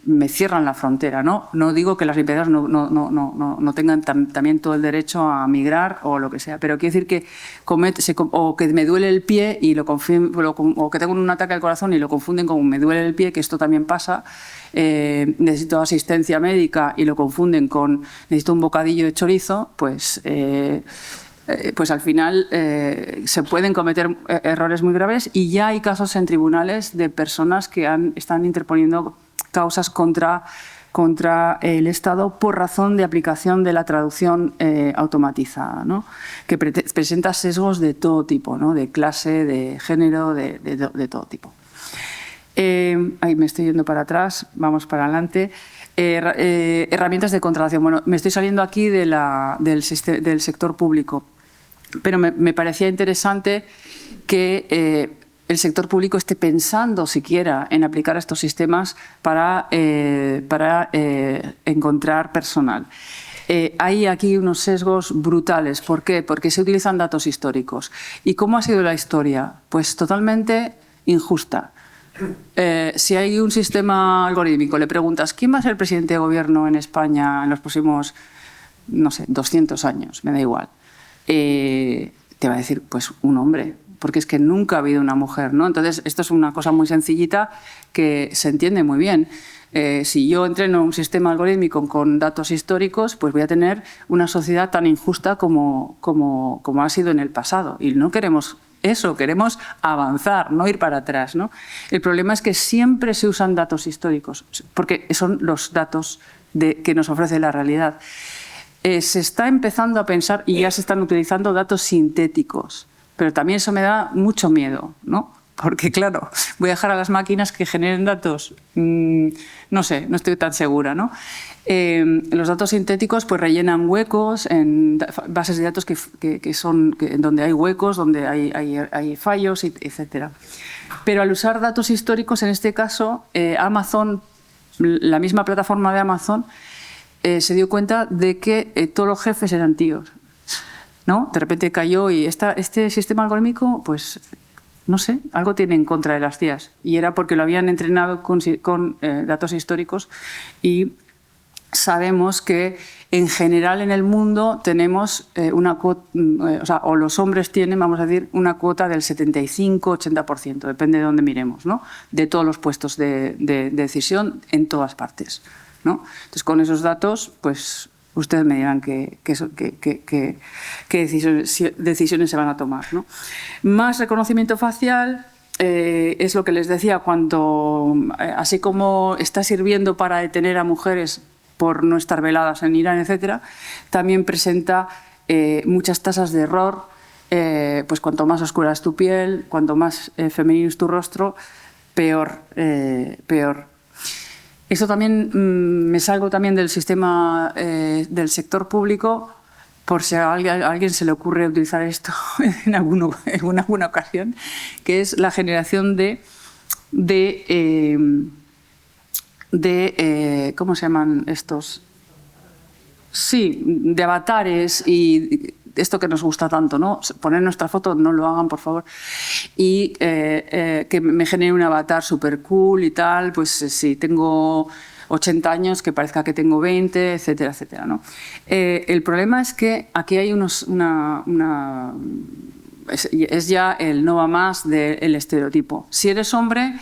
me cierran la frontera, ¿no? No digo que las limpiadoras no tengan también todo el derecho a migrar o lo que sea, pero quiero decir que o que me duele el pie y o que tengo un ataque al corazón y lo confunden con me duele el pie, que esto también pasa, necesito asistencia médica y lo confunden con necesito un bocadillo de chorizo, pues al final se pueden cometer errores muy graves y ya hay casos en tribunales de personas que están interponiendo causas contra el Estado por razón de aplicación de la traducción automatizada, ¿no? Que presenta sesgos de todo tipo, ¿no? De clase, de género, de todo tipo. Ahí me estoy yendo para atrás, vamos para adelante. Herramientas de contratación. Bueno, me estoy saliendo aquí del sector público, pero me parecía interesante que el sector público esté pensando siquiera en aplicar estos sistemas para encontrar personal. Hay aquí unos sesgos brutales. ¿Por qué? Porque se utilizan datos históricos. ¿Y cómo ha sido la historia? Pues totalmente injusta. Si hay un sistema algorítmico, le preguntas ¿quién va a ser el presidente de gobierno en España en los próximos, no sé, 200 años? Me da igual. Te va a decir, pues un hombre, porque es que nunca ha habido una mujer, ¿no? Entonces, esto es una cosa muy sencillita que se entiende muy bien. Si yo entreno un sistema algorítmico con datos históricos, pues voy a tener una sociedad tan injusta como ha sido en el pasado. Y no queremos eso, queremos avanzar, no ir para atrás, ¿no? El problema es que siempre se usan datos históricos, porque son los datos que nos ofrece la realidad. Se está empezando a pensar y ya se están utilizando datos sintéticos, pero también eso me da mucho miedo, ¿no? Porque, claro, voy a dejar a las máquinas que generen datos. No sé, no estoy tan segura, ¿no? Los datos sintéticos pues rellenan huecos en bases de datos donde hay huecos, donde hay fallos, etc. Pero al usar datos históricos, en este caso, Amazon, la misma plataforma de Amazon, se dio cuenta de que todos los jefes eran tíos, ¿no? De repente cayó y este sistema algorítmico, pues no sé, algo tiene en contra de las tías. Y era porque lo habían entrenado con datos históricos y sabemos que en general en el mundo tenemos una cuota, o los hombres tienen, vamos a decir, una cuota del 75-80%, depende de dónde miremos, ¿no? De todos los puestos de decisión en todas partes, ¿no? Entonces, con esos datos, pues ustedes me dirán qué decisiones se van a tomar, ¿no? Más reconocimiento facial es lo que les decía, cuando, así como está sirviendo para detener a mujeres por no estar veladas en Irán, etcétera, también presenta muchas tasas de error. Pues cuanto más oscura es tu piel, cuanto más femenino es tu rostro, peor. Esto también me salgo también del sistema del sector público, por si a alguien se le ocurre utilizar esto en alguna ocasión, que es la generación de ¿cómo se llaman estos? Sí, de avatares y esto que nos gusta tanto, ¿no? Poner nuestra foto, no lo hagan, por favor. Y que me genere un avatar súper cool y tal, pues si tengo 80 años que parezca que tengo 20, etcétera, etcétera, ¿no? El problema es que aquí hay es ya el no va más del estereotipo. Si eres hombre,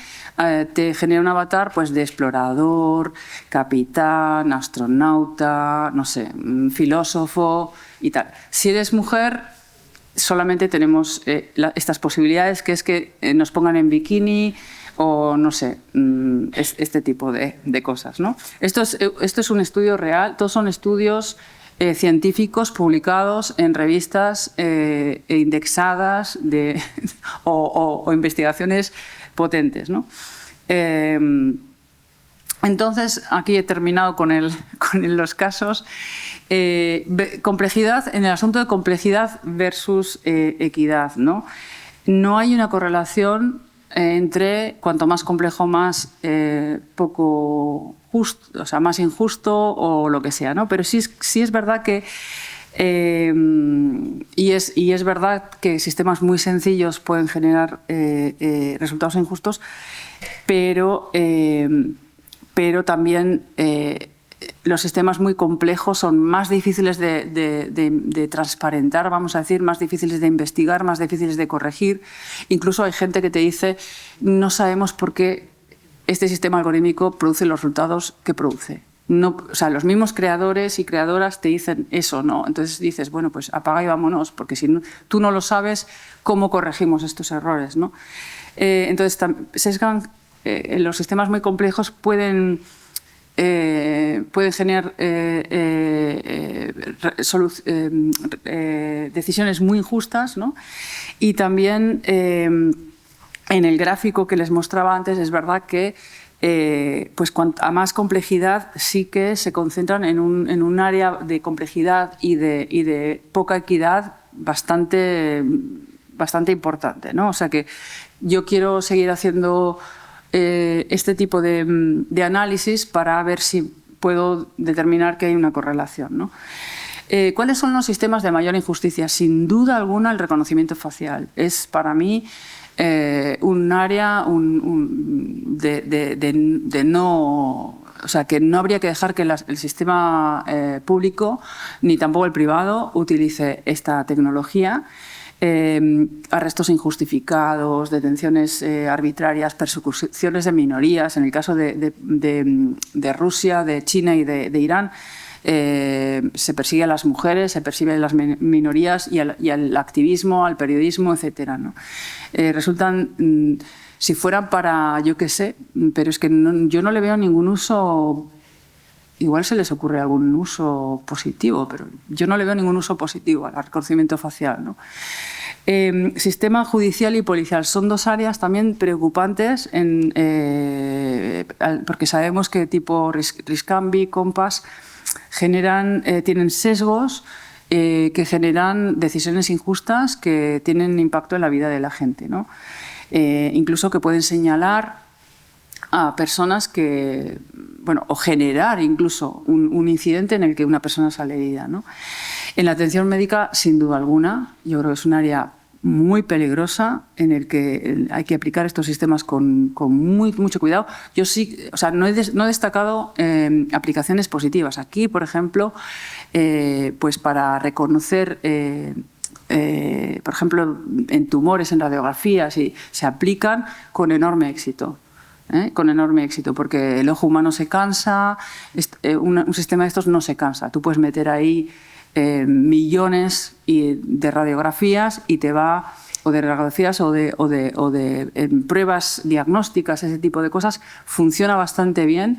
te genera un avatar pues, de explorador, capitán, astronauta, no sé, filósofo y tal. Si eres mujer, solamente tenemos estas posibilidades, que es que nos pongan en bikini o, no sé, este tipo de cosas, ¿no? Esto es un estudio real, todos son estudios científicos publicados en revistas indexadas o investigaciones potentes, ¿no? Entonces, aquí he terminado con los casos. Complejidad, en el asunto de complejidad versus equidad, ¿no? No hay una correlación entre cuanto más complejo, más poco justo, o sea, más injusto o lo que sea, ¿no? Pero sí es verdad que y es verdad que sistemas muy sencillos pueden generar resultados injustos, pero también los sistemas muy complejos son más difíciles de transparentar, vamos a decir, más difíciles de investigar, más difíciles de corregir. Incluso hay gente que te dice, no sabemos por qué este sistema algorítmico produce los resultados que produce. No, o sea, los mismos creadores y creadoras te dicen eso, ¿no? Entonces dices, bueno, pues apaga y vámonos, porque si no, tú no lo sabes, ¿cómo corregimos estos errores, ¿no? Entonces, sesgan, los sistemas muy complejos pueden generar decisiones muy injustas, ¿no? Y también en el gráfico que les mostraba antes es verdad que pues a más complejidad sí que se concentran en un área de complejidad y de poca equidad bastante importante, ¿no? O sea que yo quiero seguir haciendo este tipo de análisis para ver si puedo determinar que hay una correlación, ¿no? ¿Cuáles son los sistemas de mayor injusticia? Sin duda alguna el reconocimiento facial. Es para mí un área de no... O sea, que no habría que dejar que el sistema público ni tampoco el privado utilice esta tecnología. Arrestos injustificados, detenciones arbitrarias, persecuciones de minorías. En el caso de Rusia, de China y de Irán, se persigue a las mujeres, se persigue a las minorías y al activismo, al periodismo, etcétera, ¿no? Resultan, si fueran para, yo qué sé, pero es que yo no le veo ningún uso. Igual se les ocurre algún uso positivo, pero yo no le veo ningún uso positivo al reconocimiento facial, ¿no? Sistema judicial y policial son dos áreas también preocupantes porque sabemos que tipo Riscambi, Compass tienen sesgos que generan decisiones injustas que tienen impacto en la vida de la gente, ¿no? Incluso que pueden señalar a personas que, bueno, o generar incluso un incidente en el que una persona sale herida, ¿no? En la atención médica, sin duda alguna, yo creo que es un área muy peligrosa en el que hay que aplicar estos sistemas con mucho cuidado. Yo sí, o sea, no he destacado aplicaciones positivas. Aquí, por ejemplo, pues para reconocer por ejemplo, en tumores, en radiografías, se aplican con enorme éxito. Con enorme éxito, porque el ojo humano se cansa, un sistema de estos no se cansa. Tú puedes meter ahí millones de radiografías y te va, o de radiografías o de pruebas diagnósticas, ese tipo de cosas, funciona bastante bien.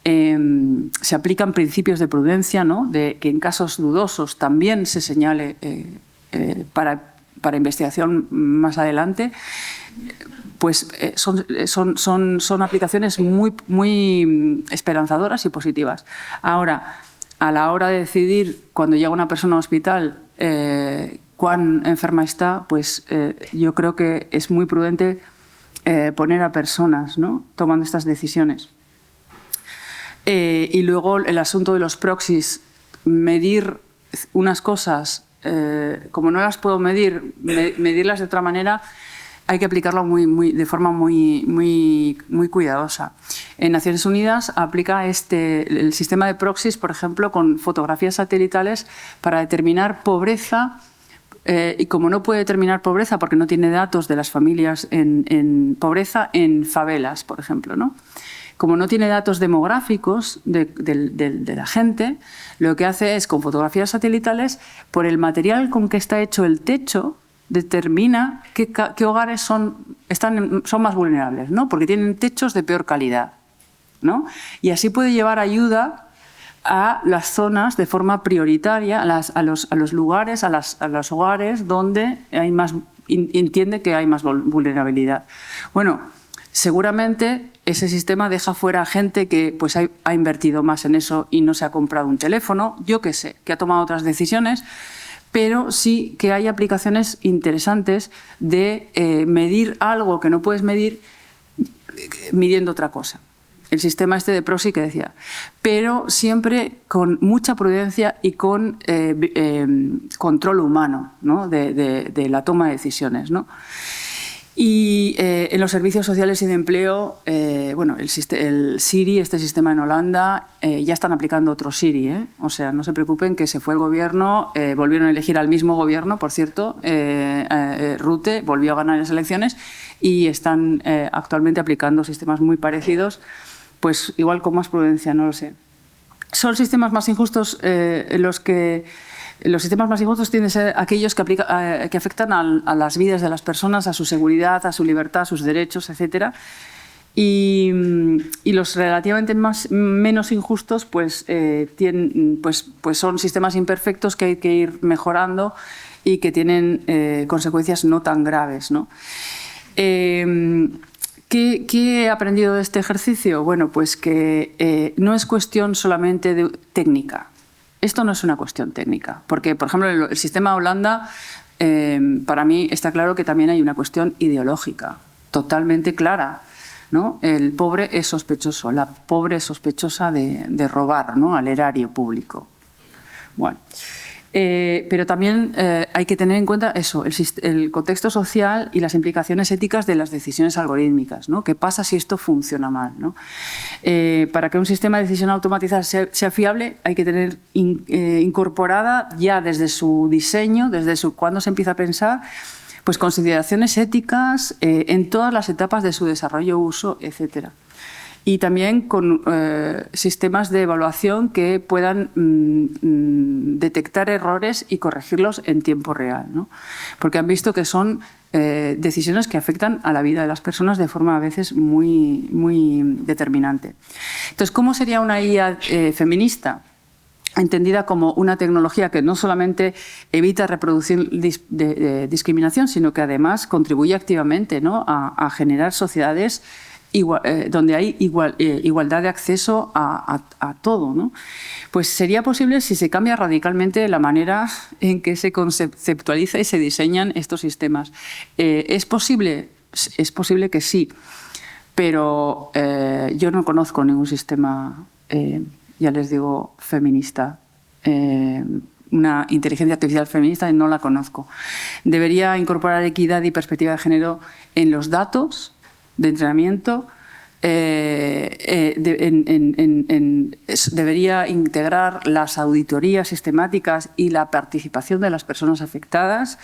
Se aplican principios de prudencia, ¿no? De que en casos dudosos también se señale para investigación más adelante. Pues son aplicaciones muy esperanzadoras y positivas. Ahora, a la hora de decidir, cuando llega una persona al hospital, cuán enferma está, pues yo creo que es muy prudente poner a personas, ¿no?, tomando estas decisiones. Y luego el asunto de los proxies, medir unas cosas, como no las puedo medirlas de otra manera, hay que aplicarlo de forma muy cuidadosa. En Naciones Unidas aplica el sistema de proxies, por ejemplo, con fotografías satelitales para determinar pobreza, y como no puede determinar pobreza porque no tiene datos de las familias en pobreza en favelas, por ejemplo, ¿no? Como no tiene datos demográficos de la gente, lo que hace es, con fotografías satelitales, por el material con que está hecho el techo, determina qué hogares son más vulnerables, ¿no? Porque tienen techos de peor calidad, ¿no? Y así puede llevar ayuda a las zonas de forma prioritaria, a los lugares, a los hogares donde entiende que hay más vulnerabilidad. Bueno, seguramente ese sistema deja fuera a gente que pues, ha invertido más en eso y no se ha comprado un teléfono, yo qué sé, que ha tomado otras decisiones, pero sí que hay aplicaciones interesantes de medir algo que no puedes medir midiendo otra cosa. El sistema este de proxy que decía, pero siempre con mucha prudencia y con control humano, ¿no? de la toma de decisiones, ¿no? Y en los servicios sociales y de empleo, bueno, el Siri, este sistema en Holanda, ya están aplicando otro Siri, ¿eh? O sea, no se preocupen que se fue el gobierno, volvieron a elegir al mismo gobierno, por cierto, Rutte volvió a ganar las elecciones y están actualmente aplicando sistemas muy parecidos, pues igual con más prudencia, no lo sé. Son sistemas más injustos los sistemas más injustos tienden a ser aquellos que afectan a las vidas de las personas, a su seguridad, a su libertad, a sus derechos, etc. Y los relativamente menos injustos pues son sistemas imperfectos que hay que ir mejorando y que tienen consecuencias no tan graves, ¿no? ¿Qué he aprendido de este ejercicio? Bueno, pues que no es cuestión solamente de técnica. Esto no es una cuestión técnica, porque, por ejemplo, el sistema Holanda, para mí está claro que también hay una cuestión ideológica, totalmente clara, ¿no? El pobre es sospechoso, la pobre es sospechosa de robar, ¿no? Al erario público. Bueno, pero también hay que tener en cuenta eso, el contexto social y las implicaciones éticas de las decisiones algorítmicas, ¿no? ¿Qué pasa si esto funciona mal, ¿no? Para que un sistema de decisión automatizada sea fiable, hay que tener incorporada ya desde su diseño, cuando se empieza a pensar, pues consideraciones éticas en todas las etapas de su desarrollo, uso, etcétera. Y también con sistemas de evaluación que puedan detectar errores y corregirlos en tiempo real, ¿no? Porque han visto que son decisiones que afectan a la vida de las personas de forma a veces muy determinante. Entonces, ¿cómo sería una IA feminista? Entendida como una tecnología que no solamente evita reproducir discriminación, sino que además contribuye activamente, ¿no? a generar sociedades donde hay igualdad de acceso a todo, ¿no? Pues sería posible si se cambia radicalmente la manera en que se conceptualiza y se diseñan estos sistemas. ¿Es posible? Es posible que sí, pero yo no conozco ningún sistema, ya les digo, feminista. Una inteligencia artificial feminista, no la conozco. Debería incorporar equidad y perspectiva de género en los datos de entrenamiento, debería integrar las auditorías sistemáticas y la participación de las personas afectadas,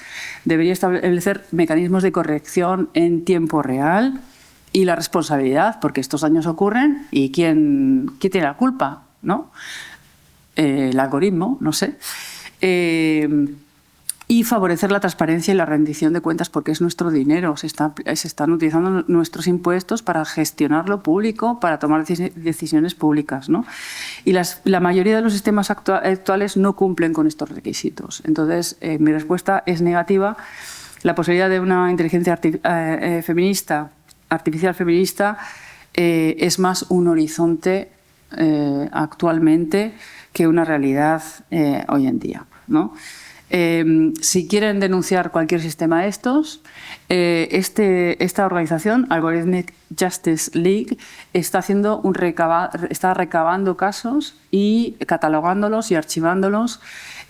debería establecer mecanismos de corrección en tiempo real y la responsabilidad, porque estos daños ocurren y ¿quién tiene la culpa? ¿No? El algoritmo, no sé. Y favorecer la transparencia y la rendición de cuentas, porque es nuestro dinero, se están utilizando nuestros impuestos para gestionar lo público, para tomar decisiones públicas, ¿no? Y la mayoría de los sistemas actuales no cumplen con estos requisitos. Entonces, mi respuesta es negativa. La posibilidad de una inteligencia artificial feminista es más un horizonte actualmente que una realidad hoy en día, ¿no? Si quieren denunciar cualquier sistema de estos, esta organización, Algorithmic Justice League, está recabando casos y catalogándolos y archivándolos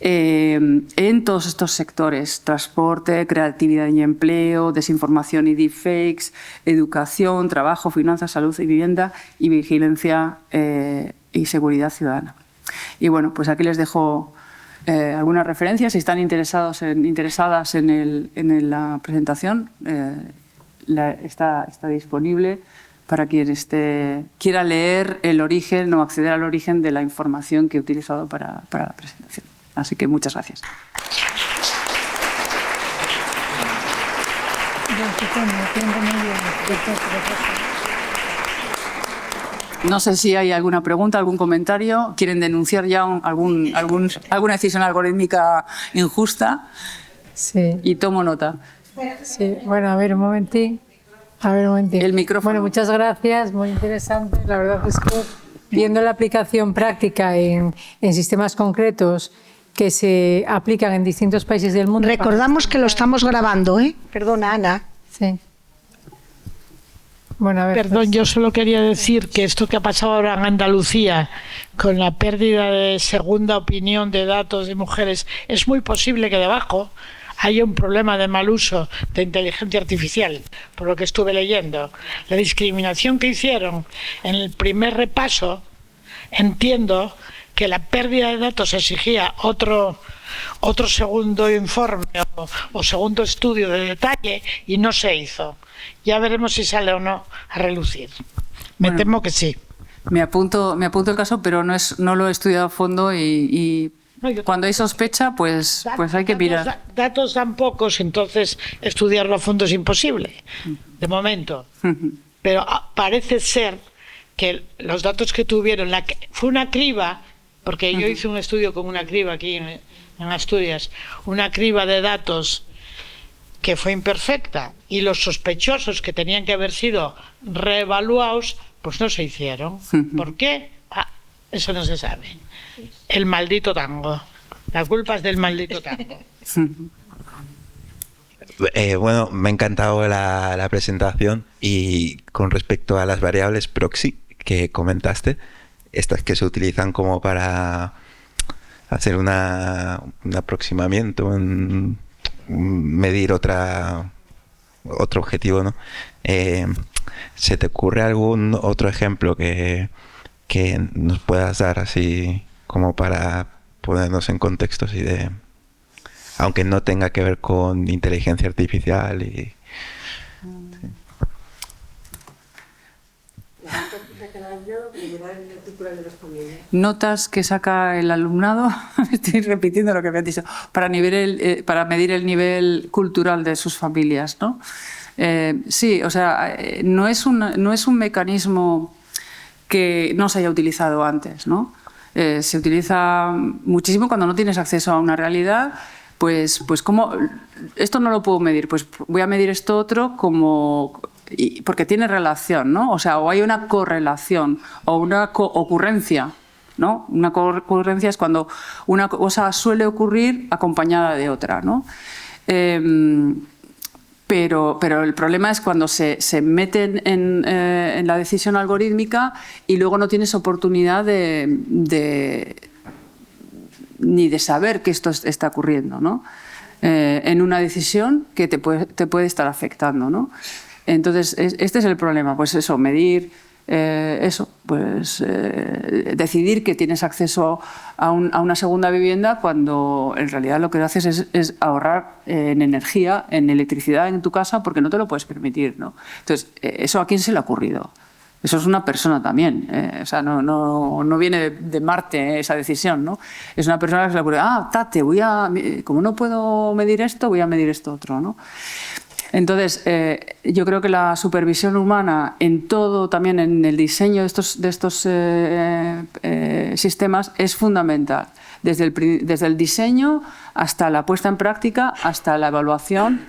en todos estos sectores: transporte, creatividad y empleo, desinformación y deepfakes, educación, trabajo, finanzas, salud y vivienda, y vigilancia y seguridad ciudadana. Y bueno, pues aquí les dejo algunas referencias. Si están interesadas en la presentación, está disponible para quien quiera leer el origen o acceder al origen de la información que he utilizado para la presentación. Así que muchas gracias. No sé si hay alguna pregunta, algún comentario. ¿Quieren denunciar ya alguna decisión algorítmica injusta? Sí. Y tomo nota. Sí. Bueno, a ver, un momentín. El micrófono. Bueno, muchas gracias. Muy interesante. La verdad es que viendo la aplicación práctica en sistemas concretos que se aplican en distintos países del mundo. Recordamos que lo estamos grabando, ¿eh? Perdona, Ana. Sí. Bueno, a ver, perdón, yo solo quería decir que esto que ha pasado ahora en Andalucía con la pérdida de segunda opinión de datos de mujeres, es muy posible que debajo haya un problema de mal uso de inteligencia artificial, por lo que estuve leyendo. La discriminación que hicieron en el primer repaso, entiendo que la pérdida de datos exigía otro segundo informe o segundo estudio de detalle y no se hizo. Ya veremos si sale o no a relucir. Me temo que sí. Me apunto el caso, pero no lo he estudiado a fondo y cuando hay sospecha, pues hay que mirar. Datos tan pocos, entonces estudiarlo a fondo es imposible, de momento. Pero parece ser que los datos que tuvieron, fue una criba, porque yo hice un estudio con una criba aquí en Asturias, una criba de datos que fue imperfecta, y los sospechosos que tenían que haber sido reevaluados, pues no se hicieron. ¿Por qué? Eso no se sabe. El maldito tango. La culpa es del maldito tango. Bueno, me ha encantado la presentación, y con respecto a las variables proxy que comentaste, estas que se utilizan como para hacer un aproximamiento, medir otro objetivo, ¿no? ¿Se te ocurre algún otro ejemplo que nos puedas dar así como para ponernos en contextos aunque no tenga que ver con inteligencia artificial y... Notas que saca el alumnado, estoy repitiendo lo que me han dicho, para medir el nivel cultural de sus familias, ¿no? Sí, o sea, no es un mecanismo que no se haya utilizado antes, ¿no? Se utiliza muchísimo cuando no tienes acceso a una realidad. Pues ¿cómo? Esto no lo puedo medir, pues voy a medir esto otro porque tiene relación, ¿no? O sea, o hay una correlación o una ocurrencia, ¿no? Una ocurrencia es cuando una cosa suele ocurrir acompañada de otra, ¿no? Pero el problema es cuando se meten en la decisión algorítmica y luego no tienes oportunidad ni de saber que esto está ocurriendo, ¿no? En una decisión que te puede estar afectando, ¿no? Entonces, este es el problema, pues eso, medir decidir que tienes acceso a una segunda vivienda cuando en realidad lo que haces es ahorrar en energía, en electricidad en tu casa, porque no te lo puedes permitir, ¿no? Entonces, ¿eso a quién se le ha ocurrido? Eso es una persona también, o sea, no viene de Marte esa decisión, ¿no? Es una persona que se le ocurre, como no puedo medir esto, voy a medir esto otro, ¿no? Entonces, yo creo que la supervisión humana en todo, también en el diseño de estos sistemas, es fundamental. Desde el diseño hasta la puesta en práctica, hasta la evaluación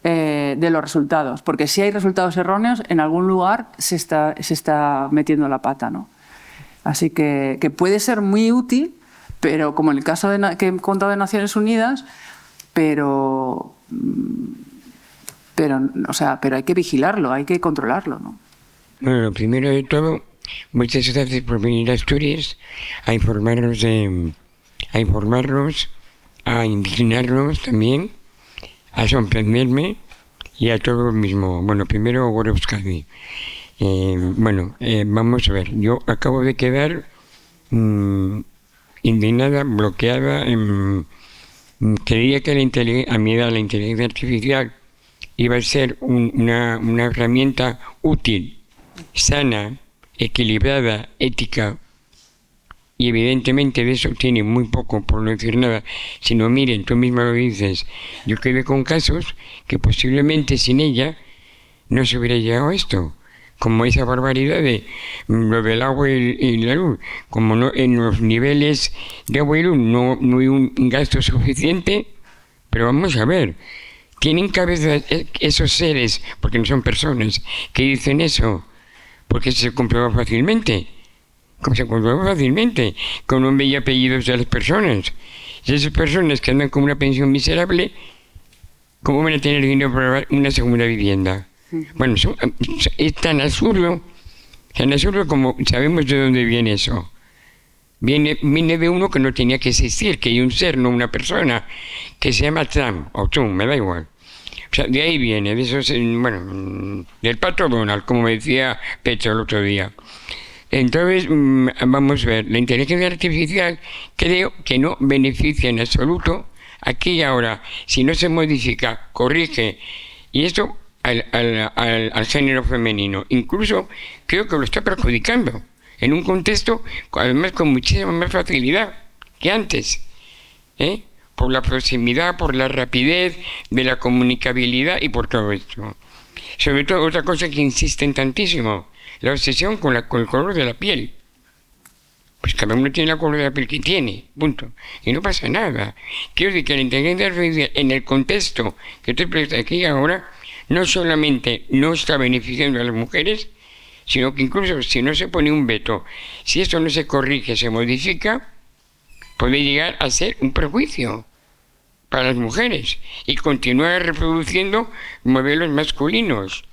de los resultados. Porque si hay resultados erróneos, en algún lugar se está metiendo la pata, ¿no? Así que puede ser muy útil, pero como en el caso que he contado de Naciones Unidas, pero hay que vigilarlo, hay que controlarlo, ¿no? Bueno, lo primero de todo, muchas gracias por venir a Asturias a informarnos, a indignarnos también, a sorprenderme y a todo lo mismo. Bueno, primero Gorowski. Vamos a ver, yo acabo de quedar indignada, bloqueada. Creía que a mi edad la inteligencia artificial iba a ser una herramienta útil, sana, equilibrada, ética, y evidentemente de eso tiene muy poco, por no decir nada. Si no, miren, tú misma lo dices, yo quedé con casos que posiblemente sin ella no se hubiera llegado a esto, como esa barbaridad de lo del agua y la luz, como no, en los niveles de agua y luz no hay un gasto suficiente, pero vamos a ver, tienen cabeza esos seres, porque no son personas, que dicen eso, porque se comprueba fácilmente. Como se comprueba fácilmente, con nombre y apellidos de las personas. Y esas personas que andan con una pensión miserable, ¿cómo van a tener dinero para una segunda vivienda? Bueno, es tan absurdo como sabemos de dónde viene eso. Viene de uno que no tenía que existir, que hay un ser, no una persona, que se llama Trump, o Trump, me da igual. O sea, de ahí viene, de esos, del pato Donald, como me decía Petro el otro día. Entonces, vamos a ver, la inteligencia artificial creo que no beneficia en absoluto aquí y ahora. Si no se modifica, corrige, y esto al género femenino. Incluso creo que lo está perjudicando en un contexto, además con muchísima más facilidad que antes, por la proximidad, por la rapidez de la comunicabilidad y por todo esto. Sobre todo, otra cosa que insisten tantísimo, la obsesión con el color de la piel. Pues cada uno tiene el color de la piel que tiene, punto. Y no pasa nada. Quiero decir que la inteligencia artificial, en el contexto que estoy presentando aquí ahora, no solamente no está beneficiando a las mujeres, sino que incluso si no se pone un veto, si esto no se corrige, se modifica, puede llegar a ser un perjuicio para las mujeres y continuar reproduciendo modelos masculinos.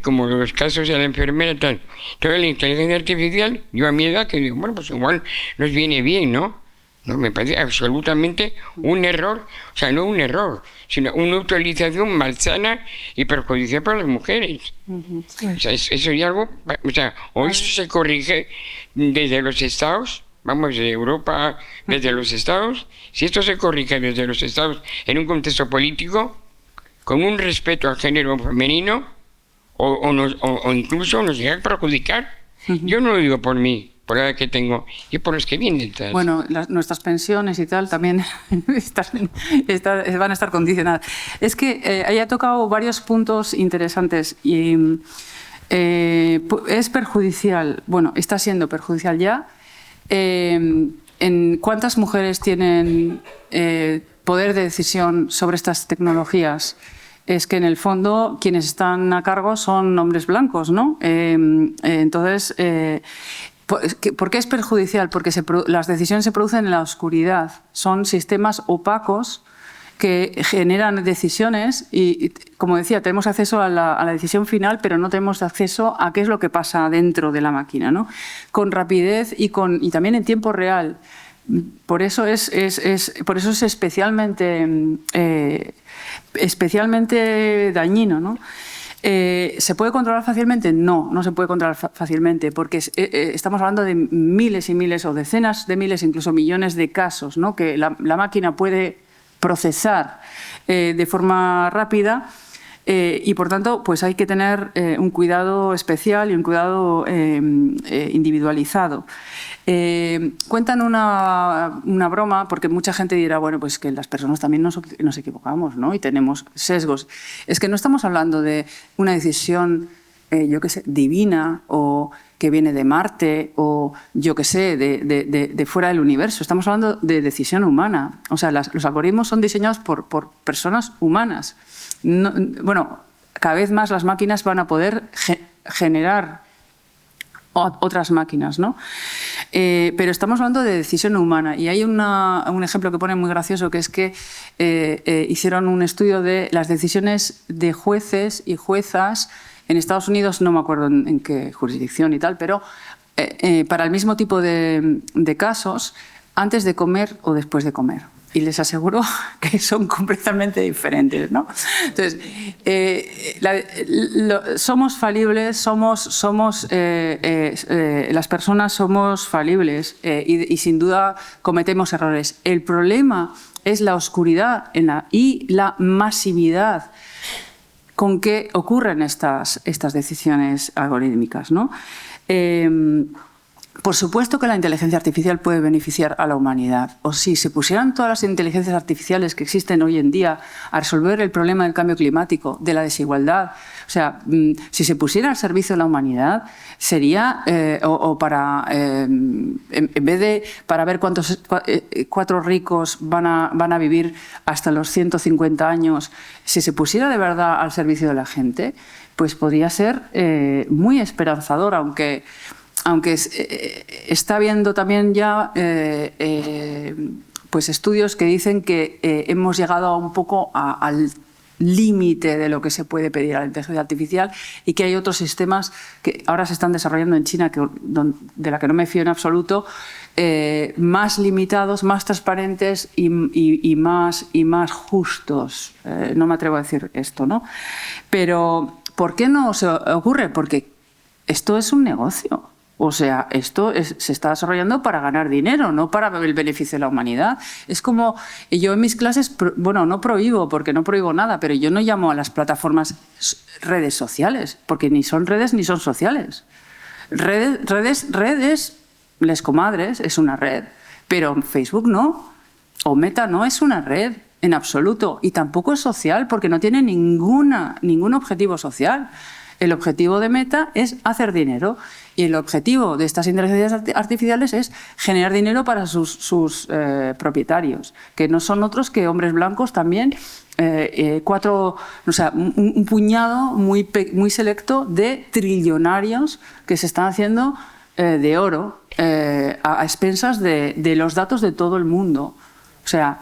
Como los casos de la enfermera tal. Toda la inteligencia artificial, yo a mi edad que digo, bueno, pues igual nos viene bien, ¿no? No, me parece absolutamente un error, o sea, no un error, sino una utilización malsana y perjudicial para las mujeres. O sea, eso es algo, o sea, o esto se corrige desde los estados, vamos, de Europa, desde los estados, si esto se corrige desde los estados en un contexto político, con un respeto al género femenino, o incluso nos llega a perjudicar. Yo no lo digo por mí, por la edad que tengo, y por los que vienen detrás. Bueno, nuestras pensiones y tal también van a estar condicionadas. Es que haya tocado varios puntos interesantes y es perjudicial, bueno, está siendo perjudicial ya. ¿En cuántas mujeres tienen poder de decisión sobre estas tecnologías? Es que en el fondo quienes están a cargo son hombres blancos, ¿no? Entonces, ¿por qué es perjudicial? Porque las decisiones se producen en la oscuridad. Son sistemas opacos que generan decisiones y, como decía, tenemos acceso a la decisión final, pero no tenemos acceso a qué es lo que pasa dentro de la máquina, ¿no? Con rapidez y también en tiempo real. Por eso es especialmente dañino, ¿no? ¿Se puede controlar fácilmente? No, no se puede controlar fácilmente, porque estamos hablando de miles y miles o decenas de miles, incluso millones de casos, ¿no? Que la máquina puede procesar de forma rápida y, por tanto, pues hay que tener un cuidado especial y un cuidado individualizado. Cuentan una broma, porque mucha gente dirá, bueno, pues que las personas también nos equivocamos, ¿no? Y tenemos sesgos. Es que no estamos hablando de una decisión, yo qué sé, divina o que viene de Marte o, yo qué sé, de fuera del universo. Estamos hablando de decisión humana. O sea, los algoritmos son diseñados por personas humanas. Bueno, cada vez más las máquinas van a poder generar otras máquinas, ¿no? Pero estamos hablando de decisión humana y hay un ejemplo que pone muy gracioso, que es que hicieron un estudio de las decisiones de jueces y juezas en Estados Unidos, no me acuerdo en qué jurisdicción y tal, pero para el mismo tipo de casos, antes de comer o después de comer. Y les aseguro que son completamente diferentes, ¿no? Entonces, somos falibles, las personas somos falibles y sin duda cometemos errores. El problema es la oscuridad y la masividad con que ocurren estas decisiones algorítmicas, ¿no? Por supuesto que la inteligencia artificial puede beneficiar a la humanidad. O si se pusieran todas las inteligencias artificiales que existen hoy en día a resolver el problema del cambio climático, de la desigualdad, o sea, si se pusiera al servicio de la humanidad, sería, en vez de para ver cuántos 4 ricos van a vivir hasta los 150 años, si se pusiera de verdad al servicio de la gente, pues podría ser muy esperanzador, aunque está habiendo también ya pues estudios que dicen que hemos llegado un poco al límite de lo que se puede pedir a la inteligencia artificial y que hay otros sistemas que ahora se están desarrollando en China, de la que no me fío en absoluto, más limitados, más transparentes y más justos. No me atrevo a decir esto, ¿no? Pero ¿por qué no se ocurre? Porque esto es un negocio. O sea, esto se está desarrollando para ganar dinero, no para el beneficio de la humanidad. Es como, yo en mis clases, bueno, no prohíbo, porque no prohíbo nada, pero yo no llamo a las plataformas redes sociales, porque ni son redes ni son sociales. Redes, les comadres, es una red, pero Facebook no, o Meta no es una red en absoluto, y tampoco es social, porque no tiene ningún objetivo social. El objetivo de Meta es hacer dinero y el objetivo de estas inteligencias artificiales es generar dinero para sus propietarios, que no son otros que hombres blancos también, un puñado muy selecto de trillonarios que se están haciendo de oro a expensas de los datos de todo el mundo. O sea,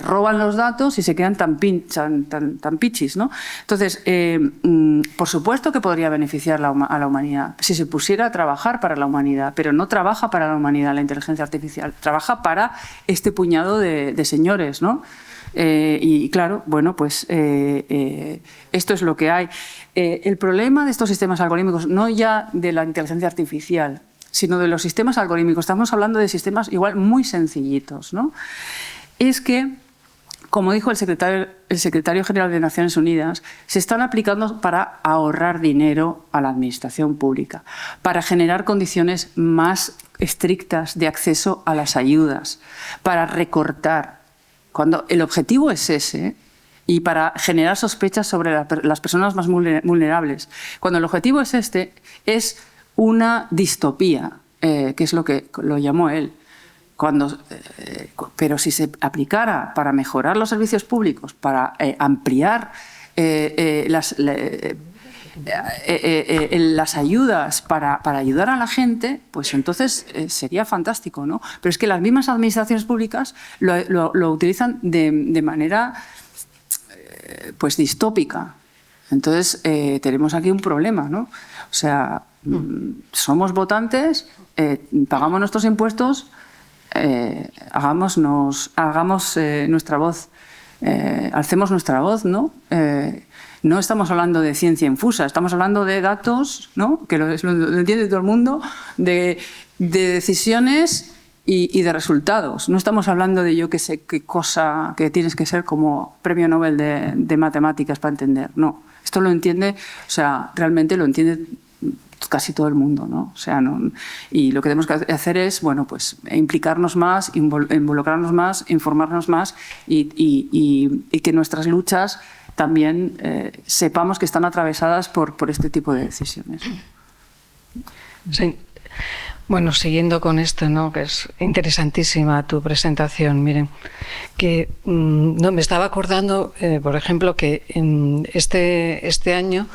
roban los datos y se quedan tan pichis, ¿no? Entonces, por supuesto que podría beneficiar a la humanidad si se pusiera a trabajar para la humanidad, pero no trabaja para la humanidad la inteligencia artificial, trabaja para este puñado de señores, ¿no? Y claro, bueno, pues esto es lo que hay. El problema de estos sistemas algorítmicos, no ya de la inteligencia artificial, sino de los sistemas algorítmicos, estamos hablando de sistemas igual muy sencillitos, ¿no? Es que, como dijo el secretario general de Naciones Unidas, se están aplicando para ahorrar dinero a la administración pública, para generar condiciones más estrictas de acceso a las ayudas, para recortar, cuando el objetivo es ese, y para generar sospechas sobre las personas más vulnerables. Cuando el objetivo es este, es una distopía, que es lo que lo llamó él. Pero si se aplicara para mejorar los servicios públicos, para ampliar las ayudas para ayudar a la gente, pues entonces sería fantástico, ¿no? Pero es que las mismas administraciones públicas lo utilizan de manera pues distópica. Entonces tenemos aquí un problema, ¿no? O sea, somos votantes, pagamos nuestros impuestos, hagamos nuestra voz, alcemos nuestra voz, ¿no? No estamos hablando de ciencia infusa, estamos hablando de datos, ¿no? Que lo entiende todo el mundo, de decisiones y de resultados. No estamos hablando de yo que sé qué cosa que tienes que ser como premio Nobel de matemáticas para entender. No, esto lo entiende, o sea, realmente lo entiende casi todo el mundo, ¿no? O sea, y lo que tenemos que hacer es, bueno, pues implicarnos más, involucrarnos más, informarnos más y que nuestras luchas también sepamos que están atravesadas por este tipo de decisiones. Sí. Bueno, siguiendo con esto, ¿no? Que es interesantísima tu presentación. Miren, que no me estaba acordando, por ejemplo, que este año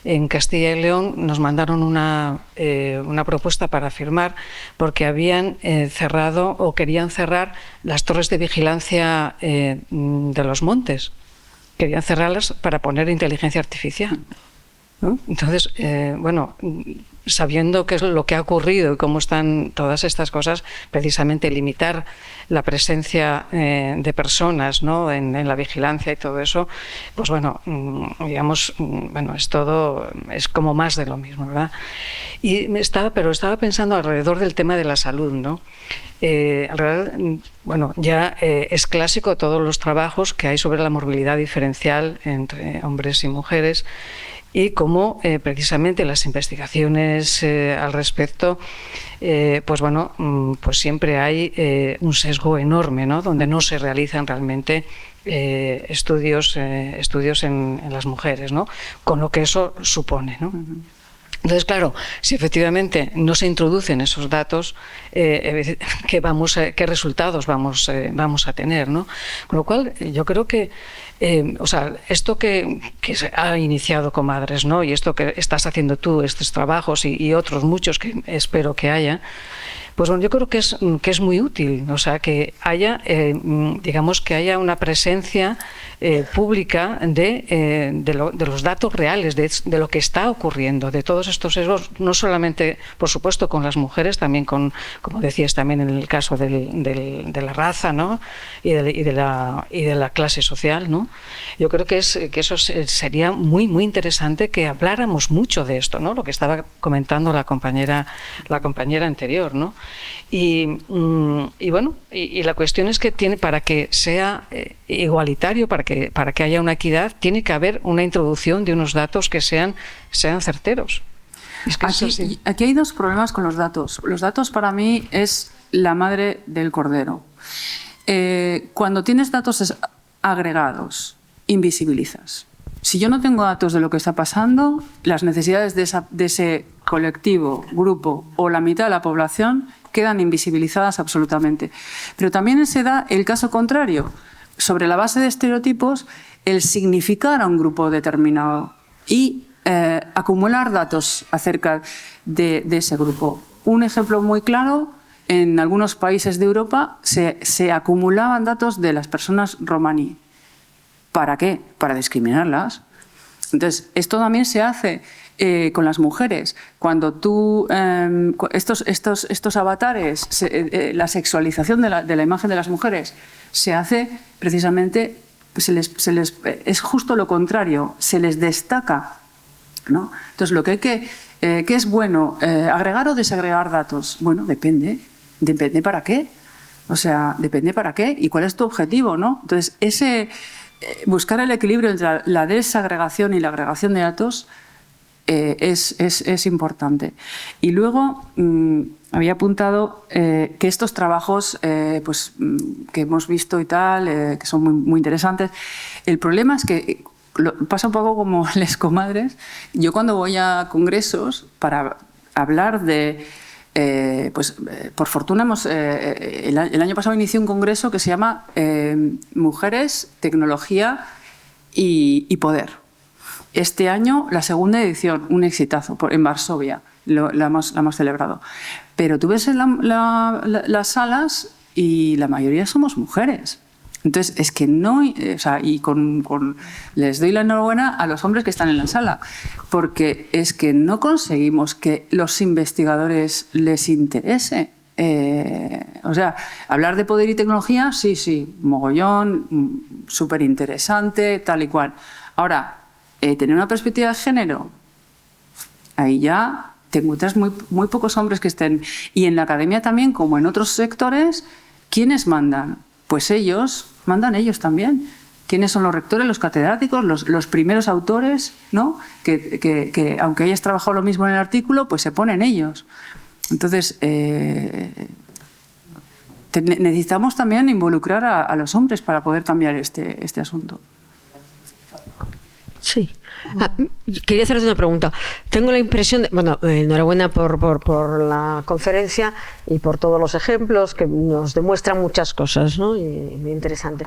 en Castilla y León nos mandaron una propuesta para firmar porque habían cerrado o querían cerrar las torres de vigilancia de los montes. Querían cerrarlas para poner inteligencia artificial, ¿no? Entonces, bueno, sabiendo qué es lo que ha ocurrido y cómo están todas estas cosas, precisamente limitar la presencia de personas, ¿no? en la vigilancia y todo eso, pues bueno, digamos, bueno, es como más de lo mismo, ¿verdad? Pero estaba pensando alrededor del tema de la salud, ¿no? Bueno, ya es clásico todos los trabajos que hay sobre la morbilidad diferencial entre hombres y mujeres, y cómo precisamente las investigaciones al respecto, pues bueno, pues siempre hay un sesgo enorme, ¿no? Donde no se realizan realmente estudios en las mujeres, ¿no? Con lo que eso supone, ¿no? Entonces, claro, si efectivamente no se introducen esos datos, ¿qué resultados vamos a tener, ¿no? Con lo cual, yo creo que o sea, esto que se ha iniciado Comadres, ¿no? Y esto que estás haciendo tú, estos trabajos y otros muchos que espero que haya, pues bueno, yo creo que es muy útil, o sea, que haya, digamos, que haya una presencia pública de los datos reales, de lo que está ocurriendo, de todos estos sesgos, no solamente, por supuesto, con las mujeres, también con, como decías, también en el caso de la raza, ¿no? y de la clase social, ¿no? Yo creo que eso sería muy, muy interesante que habláramos mucho de esto, ¿no? Lo que estaba comentando la compañera anterior, ¿no? Y bueno, y la cuestión es que para que sea igualitario, para que haya una equidad, tiene que haber una introducción de unos datos que sean certeros. Es que aquí hay dos problemas con los datos. Los datos para mí es la madre del cordero. Cuando tienes datos agregados, invisibilizas. Si yo no tengo datos de lo que está pasando, las necesidades de ese colectivo, grupo o la mitad de la población quedan invisibilizadas absolutamente. Pero también se da el caso contrario. Sobre la base de estereotipos, el significar a un grupo determinado y acumular datos acerca de ese grupo. Un ejemplo muy claro, en algunos países de Europa se acumulaban datos de las personas romaní. ¿Para qué? Para discriminarlas. Entonces, esto también se hace con las mujeres. Cuando tú, estos avatares, la sexualización de la imagen de las mujeres se hace precisamente, es justo lo contrario, se les destaca, ¿no? Entonces, lo que hay ¿qué es bueno? ¿Agregar o desagregar datos? Bueno, depende. ¿Depende para qué? O sea, depende para qué y cuál es tu objetivo, ¿no? Entonces, buscar el equilibrio entre la desagregación y la agregación de datos es importante. Y luego había apuntado que estos trabajos pues, que hemos visto y tal, que son muy, muy interesantes, el problema es que pasa un poco como les comadres. Yo cuando voy a congresos para hablar de... por fortuna el año pasado inicié un congreso que se llama Mujeres, Tecnología y Poder. Este año la segunda edición, un exitazo en Varsovia, la hemos celebrado. Pero tú ves las salas y la mayoría somos mujeres. Entonces, es que no... O sea, y les doy la enhorabuena a los hombres que están en la sala, porque es que no conseguimos que los investigadores les interese. O sea, hablar de poder y tecnología, sí, mogollón, súper interesante, tal y cual. Ahora, tener una perspectiva de género, ahí ya te encuentras muy pocos hombres que estén. Y en la academia también, como en otros sectores, ¿quiénes mandan? Pues mandan ellos también. ¿Quiénes son los rectores, los catedráticos, los primeros autores, ¿no? Que aunque hayas trabajado lo mismo en el artículo, pues se ponen ellos. Entonces, necesitamos también involucrar a los hombres para poder cambiar este asunto. Sí. Quería hacerte una pregunta. Tengo la impresión, enhorabuena por la conferencia y por todos los ejemplos que nos demuestran muchas cosas, ¿no? Y muy interesante.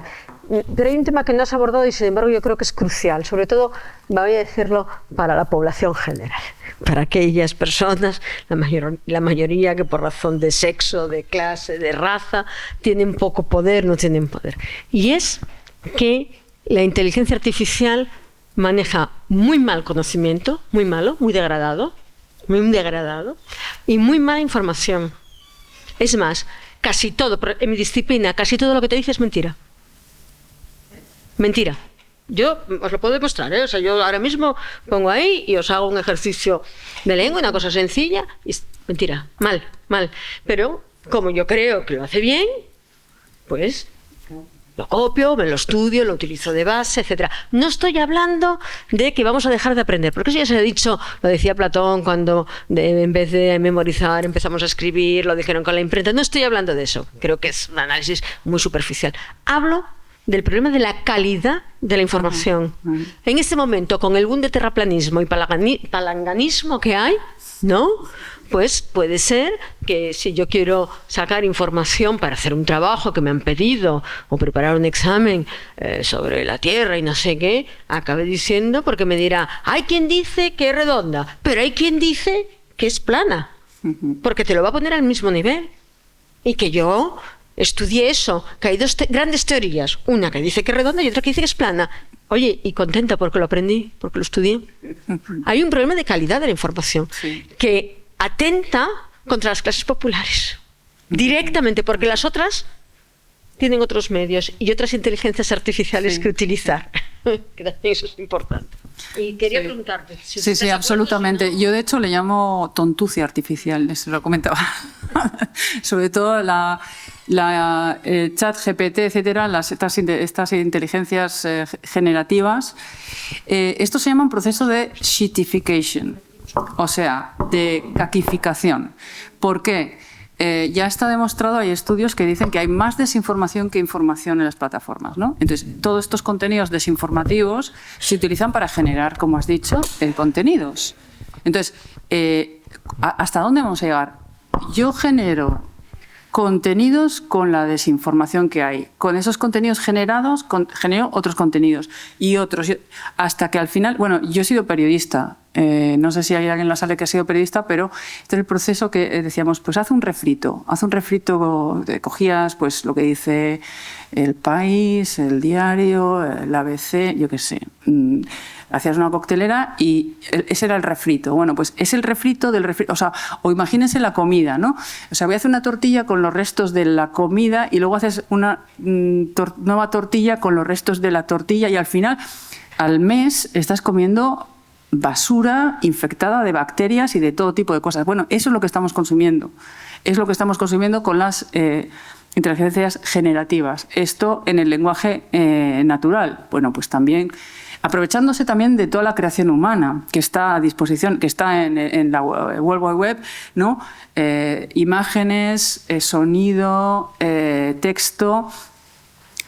Pero hay un tema que no has abordado y sin embargo yo creo que es crucial, sobre todo, voy a decirlo, para la población general, para aquellas personas, la mayoría que por razón de sexo, de clase, de raza, tienen poco poder, no tienen poder. Y es que la inteligencia artificial maneja muy mal conocimiento, muy malo, muy degradado, y muy mala información. Es más, casi todo, en mi disciplina, casi todo lo que te dice es mentira. Mentira. Yo os lo puedo demostrar, ¿eh? O sea, yo ahora mismo pongo ahí y os hago un ejercicio de lengua, una cosa sencilla, y es mentira, mal. Pero como yo creo que lo hace bien, pues lo copio, me lo estudio, lo utilizo de base, etcétera. No estoy hablando de que vamos a dejar de aprender, porque eso ya se ha dicho, lo decía Platón cuando en vez de memorizar empezamos a escribir, lo dijeron con la imprenta. No estoy hablando de eso, creo que es un análisis muy superficial. Hablo del problema de la calidad de la información. En este momento, con el boom de terraplanismo y palanganismo que hay, ¿no? Pues puede ser que si yo quiero sacar información para hacer un trabajo que me han pedido o preparar un examen sobre la Tierra y no sé qué, acabe diciendo, porque me dirá, hay quien dice que es redonda, pero hay quien dice que es plana, porque te lo va a poner al mismo nivel. Y que yo estudié eso, que hay dos grandes teorías, una que dice que es redonda y otra que dice que es plana. Oye, y contenta porque lo aprendí, porque lo estudié. Hay un problema de calidad de la información que atenta contra las clases populares directamente, porque las otras tienen otros medios y otras inteligencias artificiales que utilizar. Que también eso es importante. Y quería preguntarte. Sí, absolutamente. Yo, de hecho, le llamo tontucia artificial, se lo comentaba. Sobre todo la chat GPT, etcétera, estas inteligencias generativas. Esto se llama un proceso de shitification, o sea, de caquificación. ¿Por qué? Ya está demostrado, hay estudios que dicen que hay más desinformación que información en las plataformas, ¿no? Entonces, todos estos contenidos desinformativos se utilizan para generar, como has dicho, contenidos. Entonces, ¿hasta dónde vamos a llegar? Yo genero contenidos con la desinformación que hay. Con esos contenidos generados, genero otros contenidos y otros, hasta que al final, bueno, yo he sido periodista, no sé si hay alguien en la sala que ha sido periodista, pero este es el proceso que decíamos, pues haz un refrito, cogías pues lo que dice El País, El Diario, el ABC, yo qué sé, hacías una coctelera y ese era el refrito. Bueno, pues es el refrito del refrito. O sea, o imagínense la comida, ¿no? O sea, voy a hacer una tortilla con los restos de la comida y luego haces una nueva tortilla con los restos de la tortilla y al final, al mes, estás comiendo basura infectada de bacterias y de todo tipo de cosas. Bueno, eso es lo que estamos consumiendo. Es lo que estamos consumiendo con las inteligencias generativas. Esto en el lenguaje natural. Bueno, pues también aprovechándose también de toda la creación humana que está a disposición, que está en la World Wide Web, ¿no? Imágenes, sonido, texto.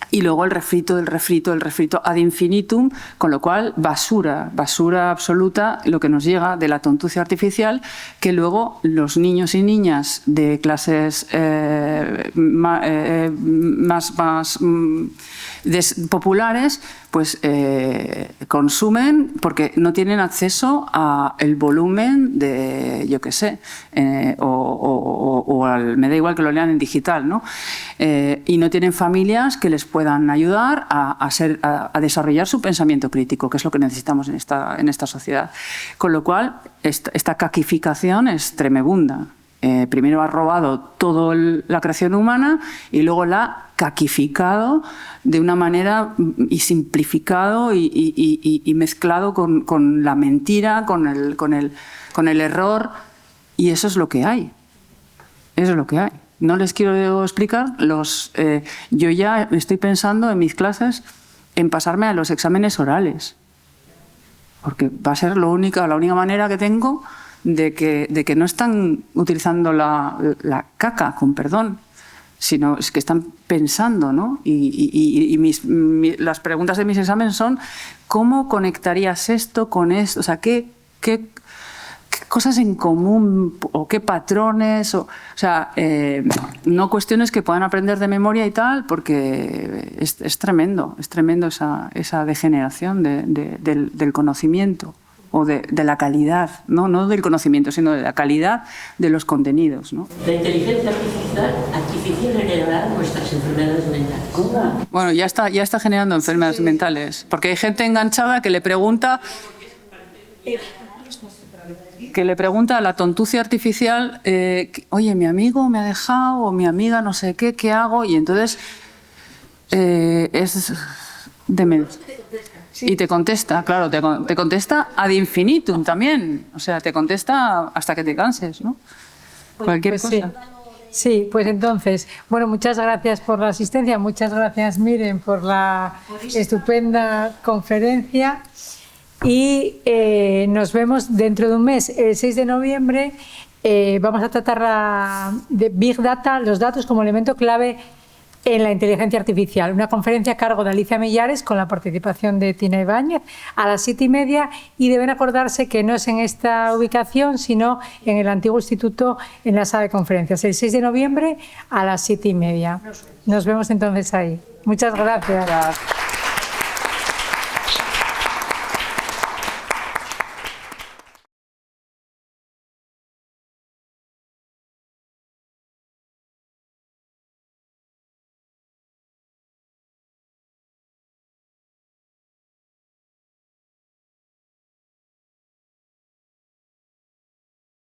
Y luego el refrito del refrito ad infinitum, con lo cual basura absoluta, lo que nos llega de la tontucia artificial, que luego los niños y niñas de clases más populares pues consumen porque no tienen acceso al volumen de, yo qué sé, me da igual que lo lean en digital, ¿no? Y no tienen familias que les puedan ayudar a desarrollar su pensamiento crítico, que es lo que necesitamos en esta sociedad. Con lo cual, esta caquificación es tremebunda. Primero ha robado toda la creación humana y luego la ha caquificado de una manera y simplificado y mezclado con la mentira, con el error, y eso es lo que hay. Eso es lo que hay. No les quiero explicar. Yo ya estoy pensando en mis clases en pasarme a los exámenes orales, porque va a ser la única manera que tengo de que no están utilizando la caca, con perdón, sino es que están pensando, ¿no? Y las preguntas de mis exámenes son ¿cómo conectarías esto con esto? O sea, ¿qué cosas en común o qué patrones? O sea, no cuestiones que puedan aprender de memoria y tal, porque es tremendo esa degeneración del conocimiento. O de la calidad, no del conocimiento, sino de la calidad de los contenidos, ¿no? La inteligencia artificial generará nuestras enfermedades mentales. ¿Cómo? Bueno, ya está generando enfermedades mentales, porque hay gente enganchada que le pregunta a la tontucia artificial, oye, mi amigo me ha dejado, o mi amiga no sé qué hago, y entonces es demente. Y te contesta, claro, te contesta ad infinitum también. O sea, te contesta hasta que te canses, ¿no? Cualquier pues cosa. Sí, pues entonces, bueno, muchas gracias por la asistencia, muchas gracias, Miren, por la estupenda conferencia. Y nos vemos dentro de un mes, el 6 de noviembre. Vamos a tratar de Big Data, los datos como elemento clave en la inteligencia artificial. Una conferencia a cargo de Alicia Millares con la participación de Tina Ibáñez a las 7:30, y deben acordarse que no es en esta ubicación, sino en el antiguo instituto, en la sala de conferencias, el 6 de noviembre a las 7:30. Nos vemos entonces ahí. Muchas gracias.